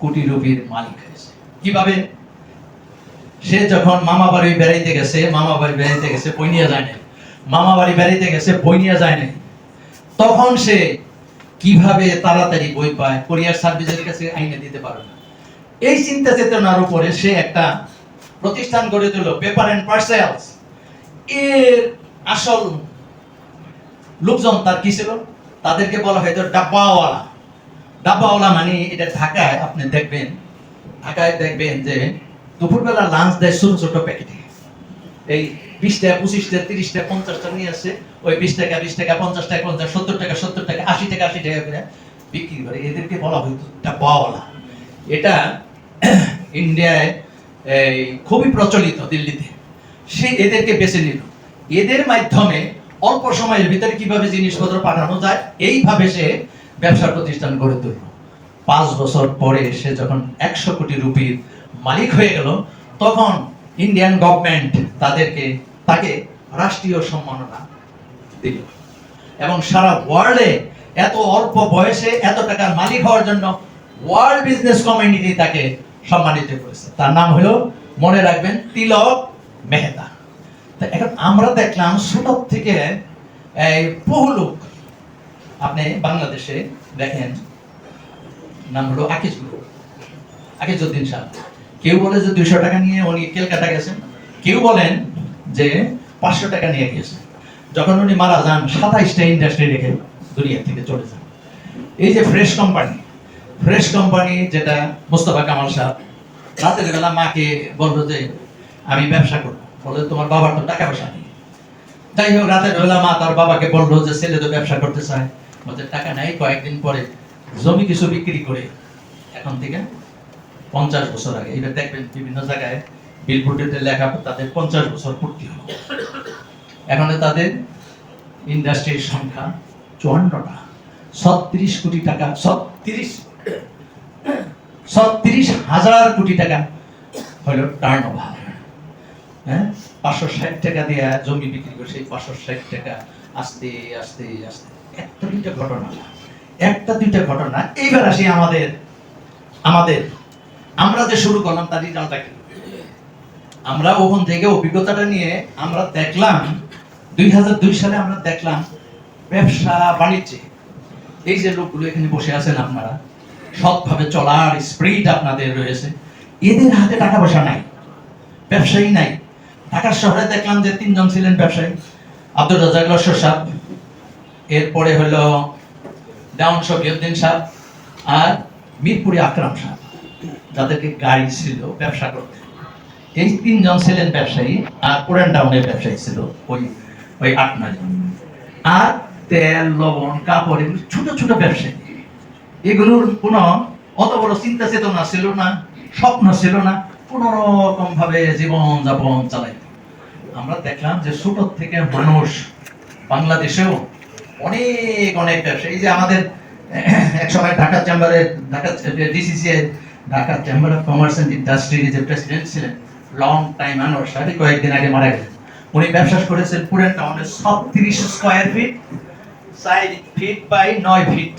কোটি রুপির মালিক হয়েছে। কিভাবে? সে যখন মামা বাড়ি বেড়াইতে গেছে, বই নিয়ে যায় নাই, তখন সে কিভাবে তাড়াতাড়ি বই পায়, কোরিয়ার সার্ভিসের কাছে আইনে দিতে পারে না। এই চিন্তা চেতনার উপরে সে একটা প্রতিষ্ঠান গড়ে তুলল, পেপার এন্ড পার্সেলস। এর আসল লোকজন তার কি ছিল? তাদেরকে বলা হয়তো ডাব্বাওয়ালা। মানে এটা ঢাকায় আপনি দেখবেন যে দুপুরবেলা লাঞ্চ দেয় ছোট ছোট প্যাকেটে, এই 20টা 25টা 30টা 50টা নিয়ে আসে, ওই 20 টাকা 50 টাকা 50, 70 টাকা 80 টাকা করে বিক্রি করে। এদেরকে বলা হয়তো ডাব্বাওয়ালা। এটা ইন্ডিয়ায় খুবই প্রচলিত, দিল্লিতে। সে এদেরকে বেছে নিল, এদের মাধ্যমে অল্প সময়ের ভিতরে কিভাবে জিনিসপত্র পাঠানো যায়, এইভাবে সে ব্যবসা প্রতিষ্ঠান গড়ে তুলল। 5 বছর পরে সে যখন 100 কোটি রুপির মালিক হয়ে গেল, তখন ইন্ডিয়ান গভর্নমেন্ট তাকে রাষ্ট্রীয় সম্মাননা দিল, এবং সারা ওয়ার্ল্ডে এত অল্প বয়সে এত টাকার মালিক হওয়ার জন্য ওয়ার্ল্ড বিজনেস কমিউনিটি তাকে সম্মানিত করেছে। তার নাম হলো, মনে রাখবেন, তিলক মেহতা। এখন আমরা দেখলাম সুরত থেকে বহু লোক, আপনি বাংলাদেশে দেখেন, নাম হলো আকিজউদ্দিন সাহেব। কেউ বলে যে 200 টাকা নিয়ে উনি কলকাতা গেছেন, কেউ বলেন যে 500 টাকা নিয়ে গিয়েছেন। যখন উনি মারা যান, 27টা ইন্ডাস্ট্রি রেখে দুনিয়া থেকে চলে যান। এই যে ফ্রেশ কোম্পানি যেটা মোস্তফা কামাল সাহেব রাতের বেলা মাকে বললো যে আমি ব্যবসা করবো, বলে তোমার বাবার তো টাকা পয়সা নেই। যাই হোক, রাতের বেলা মা তার বাবাকে বললো যে ছেলে তো ব্যবসা করতে চায়, বলতে টাকা নাই। কয়েকদিন পরে জমি কিছু বিক্রি করে, এখন থেকে 50 বছর আগে, এবার দেখবেন বিভিন্ন জায়গায় বিলবোর্ডে লেখা তাদের 50 বছর পূর্তি হলো। এখন তাদের ইন্ডাস্ট্রির সংখ্যা 54টা, 36 কোটি টাকা, 36,000 কোটি টাকা হলো টার্নওভার। 560 টাকা দিয়ে জমি বিক্রি করে সেই 560 টাকা আস্তে আস্তে আস্তে একটা দুইটা ঘটনা। এইবার আসি আমাদের আমরা যে শুরু করলাম তার রেজাল্টটা কি? আমরা ওখান থেকে অভিজ্ঞতাটা নিয়ে আমরা দেখলাম 2002 সালে আমরা দেখলাম ব্যবসা বাণিজ্যে এই যে লোকগুলো এখানে বসে আছেন, আপনারা সৎভাবে চলার স্পিরিট আপনাদের রয়েছে, এদের হাতে টাকা পয়সা নাই, ব্যবসায়ী নাই। ঢাকার শহরে দেখলাম যে 3 জন ছিলেন ব্যবসায়ী, আব্দুর রাজ্জাক লস্কর সাহেব, এরপরে হলো ডাউন শফিউদ্দিন সাহেব, আর মিরপুরে আকরাম সাহেব। যাদেরকে গাড়ি ছিল ব্যবসা করতে। এই 3 জন ছিলেন ব্যবসায়ী, আর পুরান টাউনের ব্যবসায়ী ছিল ওই 8-9 জন। আর তেল, লবণ, কাপড়, এগুলো ছোট ছোট ব্যবসায়ী। এগুলোর কোনো অত বড় চিন্তা চেতনা ছিল না, স্বপ্ন ছিল না, কোনো রকম ভাবে জীবন যাপন চালাইত। আমরা দেখলাম যে ছোট থেকে মানুষ বাংলাদেশেও অনেক অনেক ব্যবসা। এই যে আমাদের এক সময় ঢাকা চেম্বারে, Dhaka DCC, Dhaka chamber of commerce and ইন্ডাস্ট্রির যে প্রেসিডেন্ট ছিলেন, লং টাইম মানুষ, কয়েকদিন আগে মারা গেলেন। উনি ব্যবসা করেছেন পুরান টাউনে 36 square feet, 4 feet by 9 feet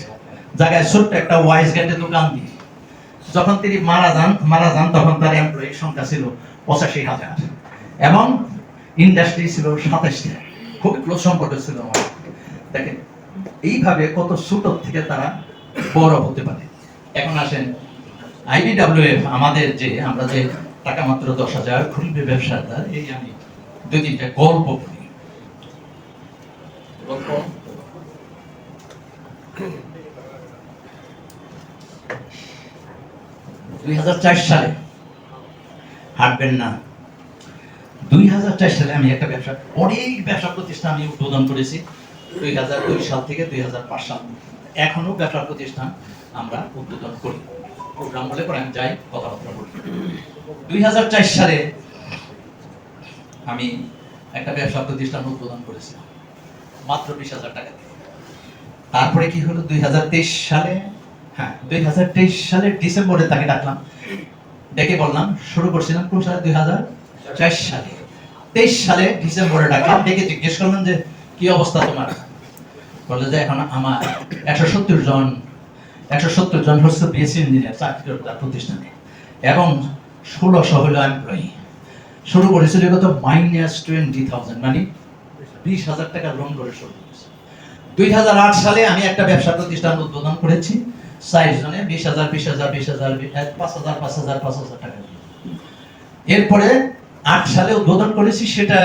জায়গায় ছোট্ট একটা ওয়াইজ গেটে দোকান দিয়ে। যখন তিনি মারা যান তখন তার এমপ্লয়ির সংখ্যা ছিল 85,000 এবং ইন্ডাস্ট্রি ছিল 27টা। খুব ক্লোজ সম্পর্ক ছিল আমার। দেখেন এইভাবে কত ছোট থেকে তারা বড় হতে পারে। এখন আসেন আইবিডব্লিউএফ আমাদের যে, আমরা যে টাকা মাত্র 10,000 খুলবে ব্যবসাদার, এই আমি 2-3টা গল্প বলি। গল্প 2004 সালে, হাঁটবেন না, 2004 সালে আমি একটা অনেক ব্যবসা প্রতিষ্ঠান আমি উদ্বোধন করেছি। 2002 সাল থেকে 2005 সাল এখনো ব্যবসা প্রতিষ্ঠান আমরা উদ্বোধন করি। প্রোগ্রাম বলে পরে আমি যাই, কথাবার্তা বলি। 2004 সালে আমি একটা ব্যবসা প্রতিষ্ঠান উদ্বোধন করেছিলাম মাত্র 20,000 টাকা দিয়ে। তারপরে কি হলো 2023 সালে, 2023 সালের ডিসেম্বরে তাকে ডাকলাম, ডেকে বললাম, শুরু করছিলাম কোন সালে, 2004 সালে। 23 সালে ডিসেম্বরে ডাকলাম, ডেকে জিজ্ঞেস করলাম যে কি অবস্থা তোমার? বললে যে এখন আমার 170 জন হচ্ছে বিএসসি ইঞ্জিনিয়ার চাকরি করে তার প্রতিষ্ঠানে, এবং 1600 হলো এমপ্লয়ি। শুরু করেছিল কত, -20,000, মানে 20,000 টাকা লোন করে শুরু করেছে। 2008 সালে আমি একটা ব্যবসা প্রতিষ্ঠান উদ্বোধন করেছি, 4 জনে 20,000 5,000 টাকা। এরপরে 8 সালে উদ্বোধন করেছি, সেটা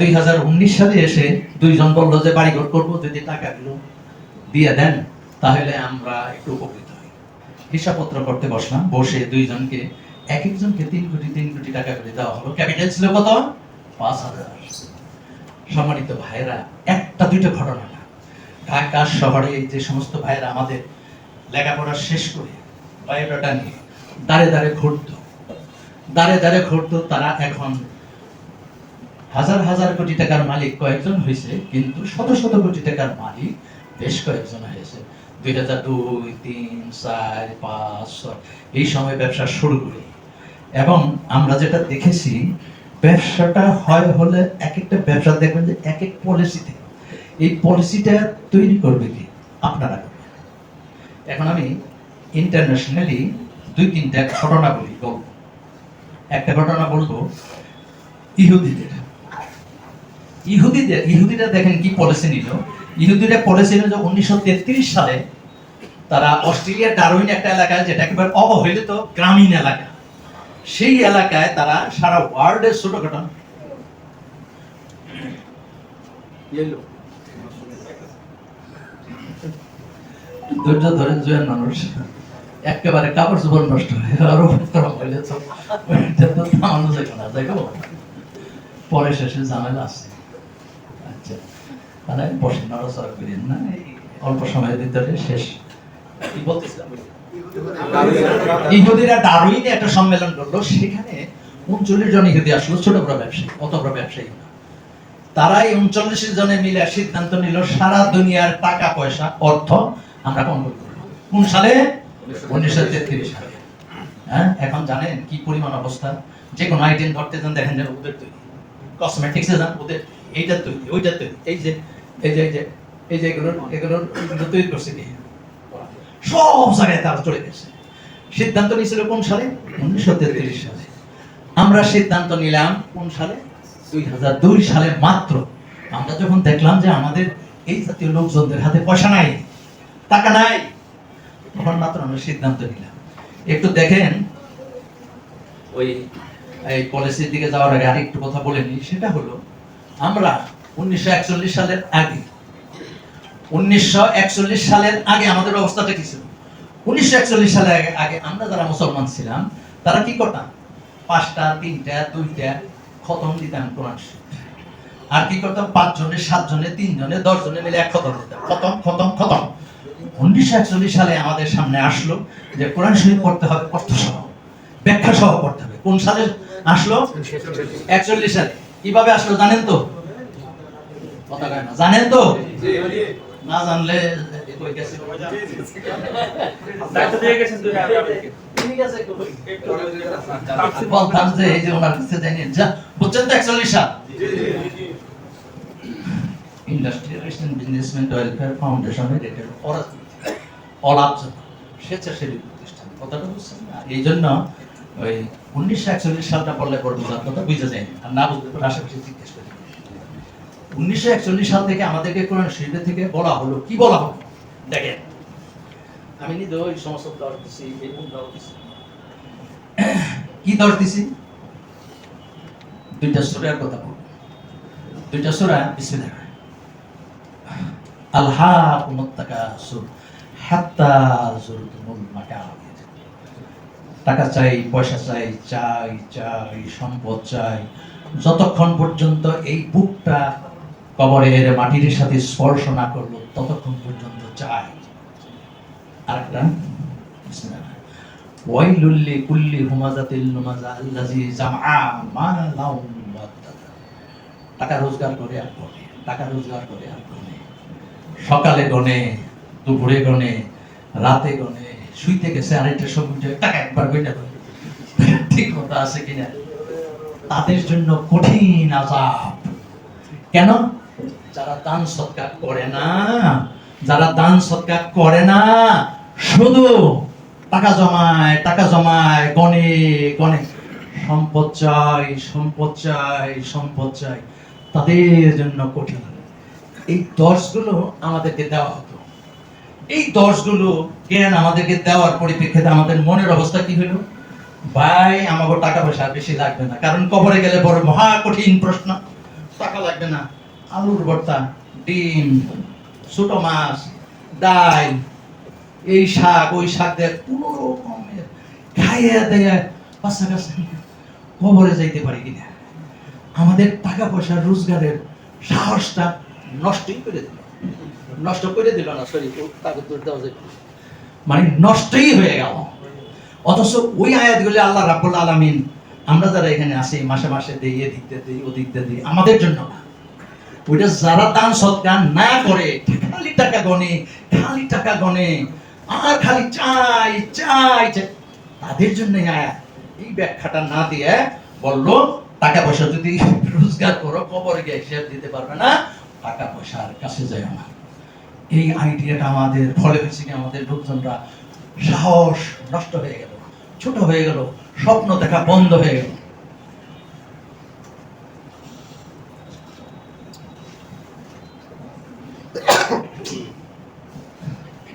2019 সালে এসে 2 জন বললো যে বাড়িঘর করবো, যদি টাকাগুলো দিয়ে দেন তাহলে আমরা একটু উপকৃত হই। হিসাবপত্র করতে বসলাম, বসে 2 জনকে এক একজনকে 3 কোটি টাকা করে দেওয়া হলো। ক্যাপিটাল ছিল কত, 5,000। সম্মানিত ভাইরা, একটা দুইটা ঘটনা না, ঢাকা শহরে যে সমস্ত ভাইরা আমাদের লেখাপড়া শেষ করে বায়োডাটা নিয়ে দাঁড়ে দাঁড়ে ঘুরতো, তারা এখন হাজার কোটি টাকার মালিক কয়েকজন হয়েছে, কিন্তু শত কোটি টাকার মালিক বেশ কয়েকজন হয়েছে। 2002, 3, 4, 5, 6 এই সময় ব্যবসা শুরু করি, এবং আমরা যেটা দেখেছি, ব্যবসাটা হলে এক একটা ব্যবসা দেখবেন যে এক এক পলিসিতে, এই পলিসিটা তৈরি করবে কি আপনারা করবেন। এখন আমি ইন্টারন্যাশনালি 2-3টা ঘটনা বলি, গল্প। একটা ঘটনা বলবো ইহুদিরা দেখেন কি পলিসি নিল। ইহুদিরা পলিসি নিল যে 1933 সালে তারা অস্ট্রেলিয়ার ডারউইন একটা এলাকায়, যেটা একেবারে অবহেলিত গ্রামীণ এলাকা, সেই এলাকায় তারা সারা ওয়ার্ল্ডের ছোটখাটো ধৈর্য ধরে জয়েন মানুষ একেবারে কাপড় চোপড় নষ্ট হয়ে আরো হইলে তো থামানো যাবে না, দেখো পরে শেষে ঝামেলা আছে। আচ্ছা, মানে বসে নড়াচড়া করেন না, অল্প সময়ের ভিতরে শেষ। কি বলতেছিলাম, ইহুদিরা ডারউইনে একটা সম্মেলন করলো, সেখানে 39 জন ইহুদি আসলো, ছোট বড় ব্যবসায়ী, অত বড় ব্যবসায়ী না। তারা এই 39 জনে মিলে সিদ্ধান্ত নিল সারা দুনিয়ার টাকা পয়সা অর্থ আমরা কন্ট্রোল করব। কোন সালে? 1933 সালে। হ্যাঁ, এখন জানেন কি পরিমাণ অবস্থা। যে কোনো আইটেম ধরতে যান, দেখেন যে ওদের তৈরি, কসমেটিক্সে যান ওদের, এইটা তৈরি, ওইটা তৈরি, এই যে এগুলো তৈরি করছে কি, সব জায়গায় তারা চলে গেছে। সিদ্ধান্ত নিয়েছিল কোন সালে? 1933 সালে। আমরা সিদ্ধান্ত নিলাম কোন সালে? 2002 সালে। মাত্র আমরা যখন দেখলাম যে আমাদের এই জাতীয় লোকজনদের হাতে পয়সা নাই, টাকা নাই, তখন মাত্র আমরা সিদ্ধান্ত নিলাম। একটু দেখেন, ওই এই পলিসির দিকে যাওয়ার আগে আরেকটু কথা বলে নিই। সেটা হলো, আমরা 1941 সালের আগে আমাদের অবস্থাটা কি ছিল? 1941 সালে আগে আমরা যারা মুসলমান ছিলাম তারা কি করতাম, 5টা 3টা 2টা খতম দিতাম কোরআন শরীফ। আর কি করতাম, 5 জনে 7 জনে 3 জনে 10 জনে মিলে এক খতম দিতাম, খতম খতম খতম। 1941 সালে আমাদের সামনে আসলো যে কোরআন শরীফ পড়তে হবে অর্থ সহ, ব্যাখ্যা সহ পড়তে হবে। কোন সালে আসলো? 41 সালে। কিভাবে আসলো জানেন তো? কথা কয় না, জানেন তো? না জানলে কই গেছে, দায়িত্ব দিয়ে গেছেন দুই ঠিক আছে, বলতাম যে এই যে ওনার কাছে জানি যা বুঝছেন তো 41 সাল। ইন্ডাস্ট্রিয়াল এন্ড বিজনেসম্যান ওয়েলফেয়ার ফাউন্ডেশনের এটা স্বেচ্ছাসেবী প্রতিষ্ঠান, কথাটা বুঝছেন না? এই জন্য ওই 1941 সালটা পড়লে পরে বোঝার কথা বুঝা যায় আর না বুঝতে পারে আশেপাশে জিজ্ঞেস করি। 1941 সাল থেকে আমাদেরকে কোরআন শরীফ থেকে বলা হলো, কি বলা হলো দেখেন, আমি নিজে ওই সমস্ত দর্শ দিছি, এই দর্শ দিছি, কি দর্শ দিছি? 2টা সূরার কথা বলবো। 2টা সূরা বিসমিল্লাহ। আলহাকুমুত তাকাসুর হাত্তা যুরতুমুল মাকাবির। টাকা চাই, পয়সা চাই, চাই চাই, সম্পদ চাই, যতক্ষণ পর্যন্ত এই বুকটা কবরের মাটির সাথে স্পর্শ না করলো ততক্ষণ পর্যন্ত চাই। আরেকটা বিসমিল্লাহ। ওয়াইলুল লিকুল্লি হুমাযাতিল লুমাযা আল্লাযী জামআ মালান ওয়া আদ্দাদা। টাকা রোজগার করে আর করে, টাকা রোজগার করে আর করে, সকালে গনে, দুপুরে গনে, রাতে গনে, শুইতে গেছে আরেকটা সময় টাকা একবার গইনা করে। ঠিক কথা আছে কিনা? তাদের জন্য কঠিন আযাব। কেন? যারা দান সদকা করে না, যারা দান সদকা করে না, শুধু টাকা জমায়, টাকা জমায়, গনে গনে, সম্পদ চাই, সম্পদ চাই, সম্পদ চাই, তাদের জন্য কঠিন। এই দর্শগুলো আমাদেরকে দেওয়া হতো। এই দর্শগুলো জ্ঞান আমাদেরকে দেওয়ার পরিপ্রেক্ষিতে আমাদের মনের অবস্থা কি হলো? ভাই আমাকে টাকা পয়সা বেশি লাগবে না, কারণ কবরে গেলে বড় মহা কঠিন প্রশ্ন। টাকা লাগবে না, আলুর ভর্তা, ডিম, ছোট মাছ, ডাল, এই শাক ওই শাক দিয়ে কোনো রকমের খাইয়া দেয়া বাচ্চা কাচ্চা কবরে যাইতে পারি কিনা? আমাদের টাকা পয়সা রোজগারের সাহসটা নষ্টই করে দিল, নষ্ট করে দিল না, সরি মানে নষ্টই হয়ে গেল। অথচ ওই আয়াতগুলি আল্লাহ রাব্বুল আলামিন আমরা যারা এখানে আছি মাসে মাসে দেই, এদিক দিয়ে দেই, ওদিক দিয়ে দেই, আমাদের জন্য না। ওইটা যারা দান সদকা না করে, খালি টাকা গনে, খালি টাকা গনে, আর খালি চাই চাই চাই, তাদের জন্য আয়াত। এই ব্যাখ্যাটা না দিয়ে বলল টাকা পয়সা যদি রোজগার করো কবরে গিয়ে হিসাব দিতে পারবে না, টাকা পয়সার কাছে যায় না। এই আইডিয়াটা আমাদের ফলে হয়েছে কি, আমাদের লোকজনরা সাহস নষ্ট হয়ে গেল, ছোট হয়ে গেল, স্বপ্ন দেখা বন্ধ হয়ে গেল।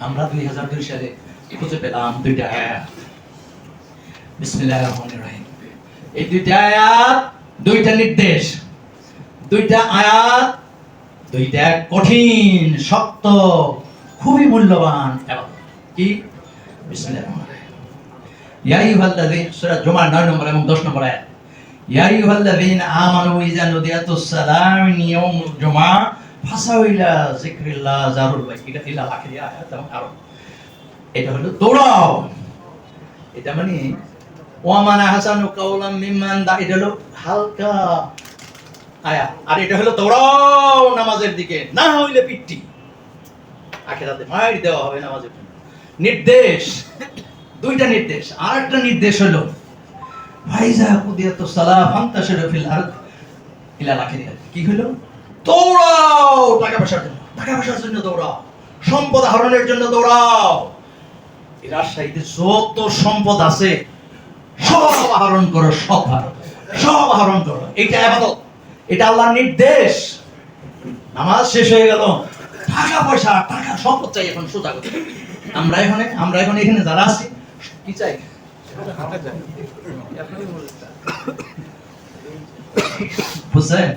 আমরা 2002 সালে খুঁজে পেলাম 2টা আয়াত। বিসমিল্লাহির রহমানির রহিম। এই 2টা আয়াত, 2টা নির্দেশ, 2টা আয়াত, 2টা কঠিন, শক্ত, খুবই মূল্যবান। এবং কি? বিসমিল্লাহির রহমানির রহিম। ইয়া আইয়ুহাল্লাযীনা, সূরা জুমার 9 নম্বর এবং 10 নম্বর আয়াত। ইয়া আইয়ুহাল্লাযীনা আমানু ইযা নুদিয়াতুস সালামি মিন ইয়াউমিল জুমআহ ফাসাউ ইলা যিকরিল্লাহ যারুল বাইত ইলা আখির আয়াত। এবং আরো এটা হলো দৌড়াও, এটা মানে ওয়ামানা হাসানু কাওলাম মিম্মান দা, এটা হলো হালকা আয়াত। আর এটা হলো দৌড়াও নামাজের দিকে, না হইলে পিট্টি, আখিরাতে মাইর দেওয়া হবে নামাজের জন্য। নির্দেশ, 2টা নির্দেশ। আর একটা নির্দেশ হলো ফাইজা কুদিয়াতুস সালাহ ফান্তাশিরু ফিল আরদ ইলা আখির। কি হলো? দৌড়াও টাকা পয়সার জন্য, টাকা পয়সার জন্য দৌড়াও, সম্পদ আহরণের জন্য দৌড়াও। এই রাজশাহীতে যত সম্পদ আছে সব আহরণ করো, সব আহরণ করো। এটা ইবাদত, এটা আল্লাহর নির্দেশ। নামাজ শেষ হয়ে গেল, টাকা পয়সা, টাকা সম্পদ চাই এখন সোজা কথা। আমরা এখন এখানে যারা আছি কি চাই? বুঝছেন?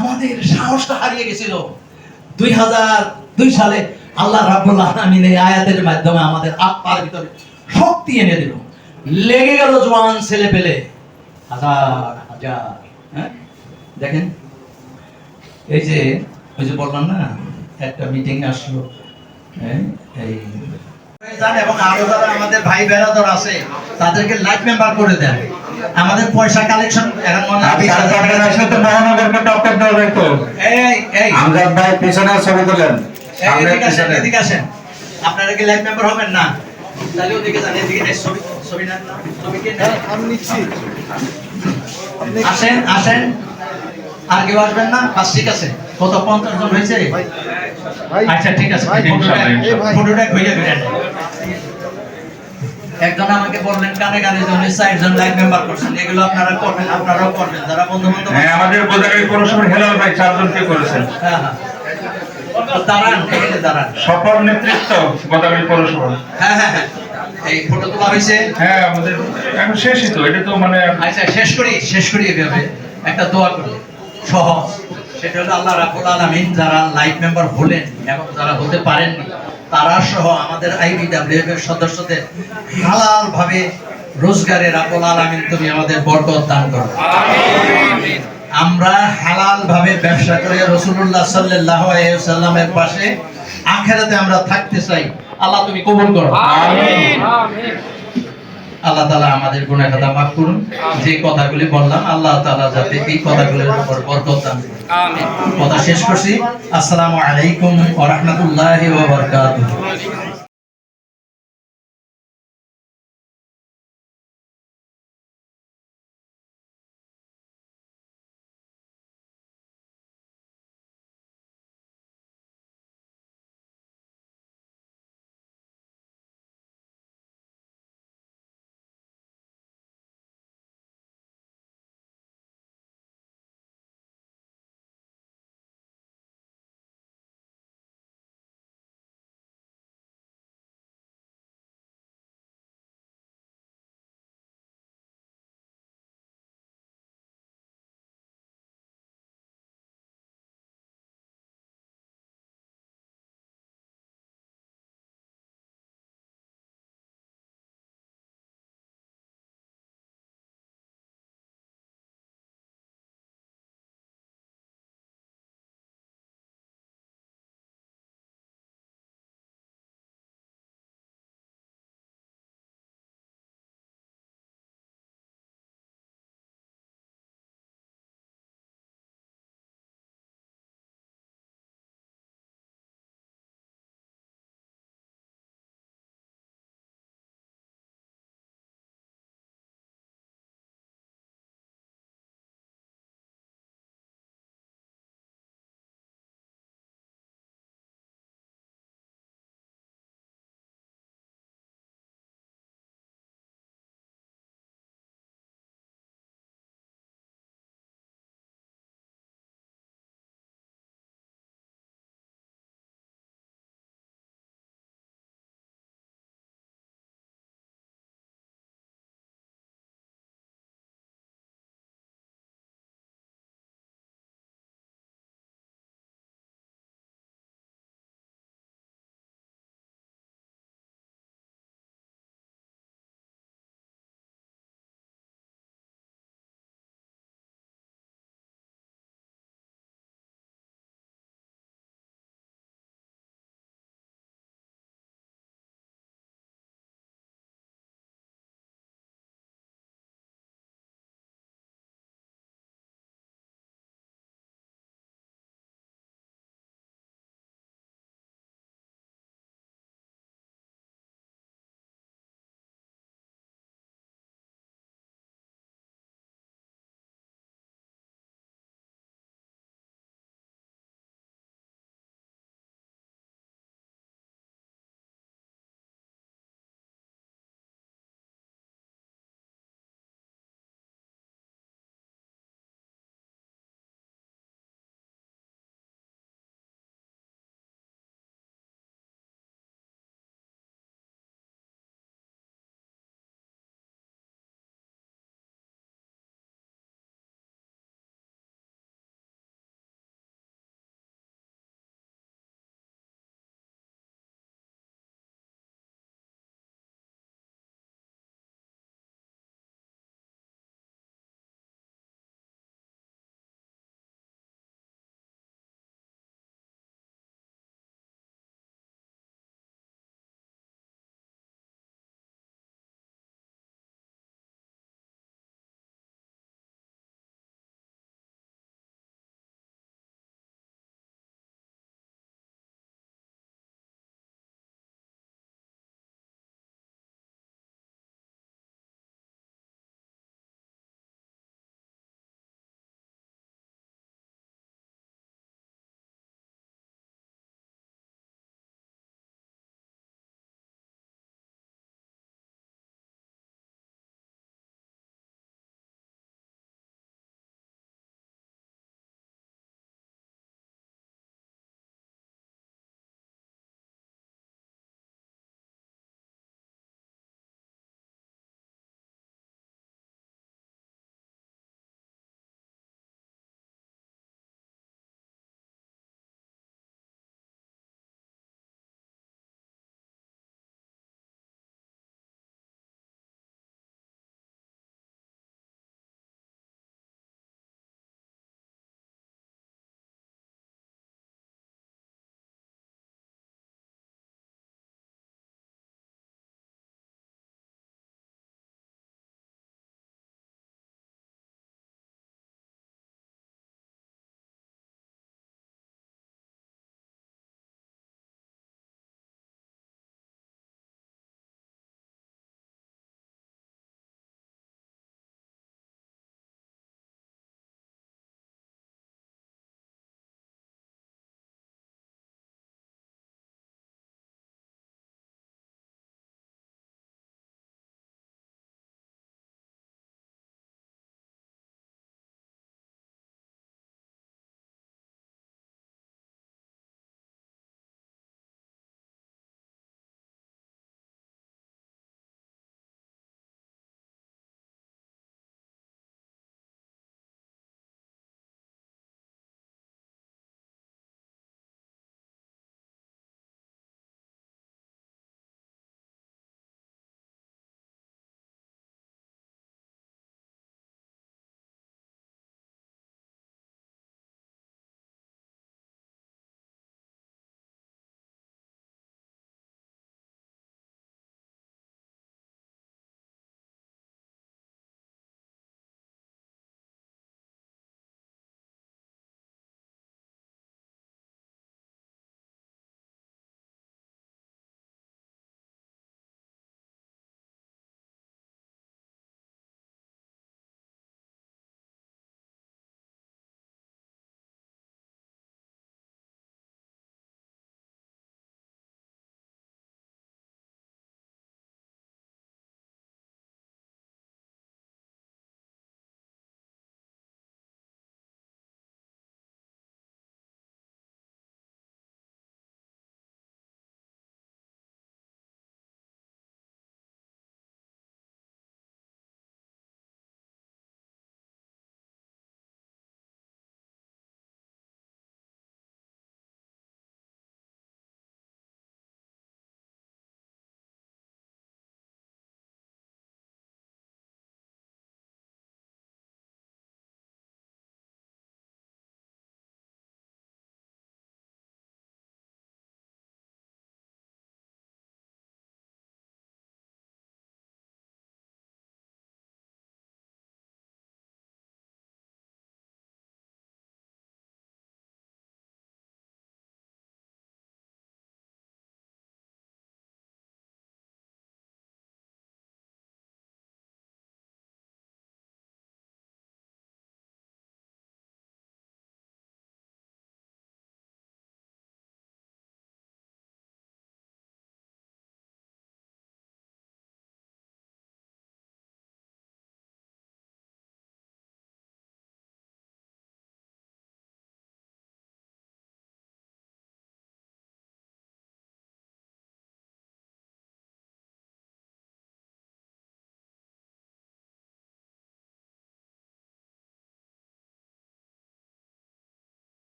আমাদের সাহসটা হারিয়ে গেছিল। 2002 সালে আল্লাহ রাব্বুল আলামিন এই আয়াতের মাধ্যমে আমাদের আত্মার ভিতরে শক্তি এনে দিল। লেগে গেল জওয়ান ছেলে পেলে হাজার হাজার। হ্যাঁ দেখেন এই যে ওই যে বললাম না একটা মিটিং আসলো, হ্যাঁ এই এবং আরো যারা আমাদের ভাই বেরাদর আছে তাদেরকে লাইভ মেম্বার করে দেন। আমাদের পয়সা কালেকশন এখন মনে হয় মহানগরকে টক্কর দেওয়া যায় তো। এই আমজাদ ভাই পিছনে ছবি তোলেন, এদিকে আসেন। আপনারা কি লাইভ মেম্বার হবেন না? তাহলে ওদিকে যান, এদিকে নেই, ছবি না, ছবি কে নেই? আমি নিচ্ছি। আসেন আর কেউ আসবেন না? বাস ঠিক আছে। কত 50 জন হয়েছে? আচ্ছা ঠিক আছে, ফটোটা কইয়া দিলেন। একজন আমাকে বললেন কানে কানে যে 4 জন লাইভ মেম্বার করছেন, এগুলো আপনারা করবেন, আপনারাও করবেন যারা বন্ধু বান্ধব। হ্যাঁ আমাদের বোঝাই কোন সময় হেলাল ভাই 4 জনকে করেছেন। হ্যাঁ দাঁড়ান, এখানে দাঁড়ান। সফল নেতৃত্ব গোদাগাড়ি পৌরসভা। হ্যাঁ এই ফটো তোলা হয়েছে। হ্যাঁ আমাদের এখন শেষই তো, এটা তো মানে আচ্ছা শেষ করি এভাবে একটা দোয়া করি সহজ, সেটা হলো আল্লাহ রাব্বুল আলামিন যারা লাইভ মেম্বার হলেন এবং যারা হতে পারেননি তারা সহ আমাদের আইবিডব্লিউএফ এর সদস্যদের হালাল ভাবে রোজগারে রাব্বুল আলামিন তুমি আমাদের বরকত দান করো। আমিন। আমরা হালাল ভাবে ব্যবসা করে রাসূলুল্লাহ সাল্লাল্লাহু আলাইহি ওয়াসাল্লামের পাশে আখিরাতে আমরা থাকতে চাই। আল্লাহ তুমি কবুল করো। আমিন। আল্লাহ তাআলা আমাদের গুনাহ খাতা মাফ করুন। যে কথাগুলি বললাম আল্লাহ তাআলা যাতে এই কথাগুলোর উপর বরকত দান করেন। আমিন। কথা শেষ করছি। আসসালামু আলাইকুম ওয়া রাহমাতুল্লাহি ওয়া বারাকাতুহু।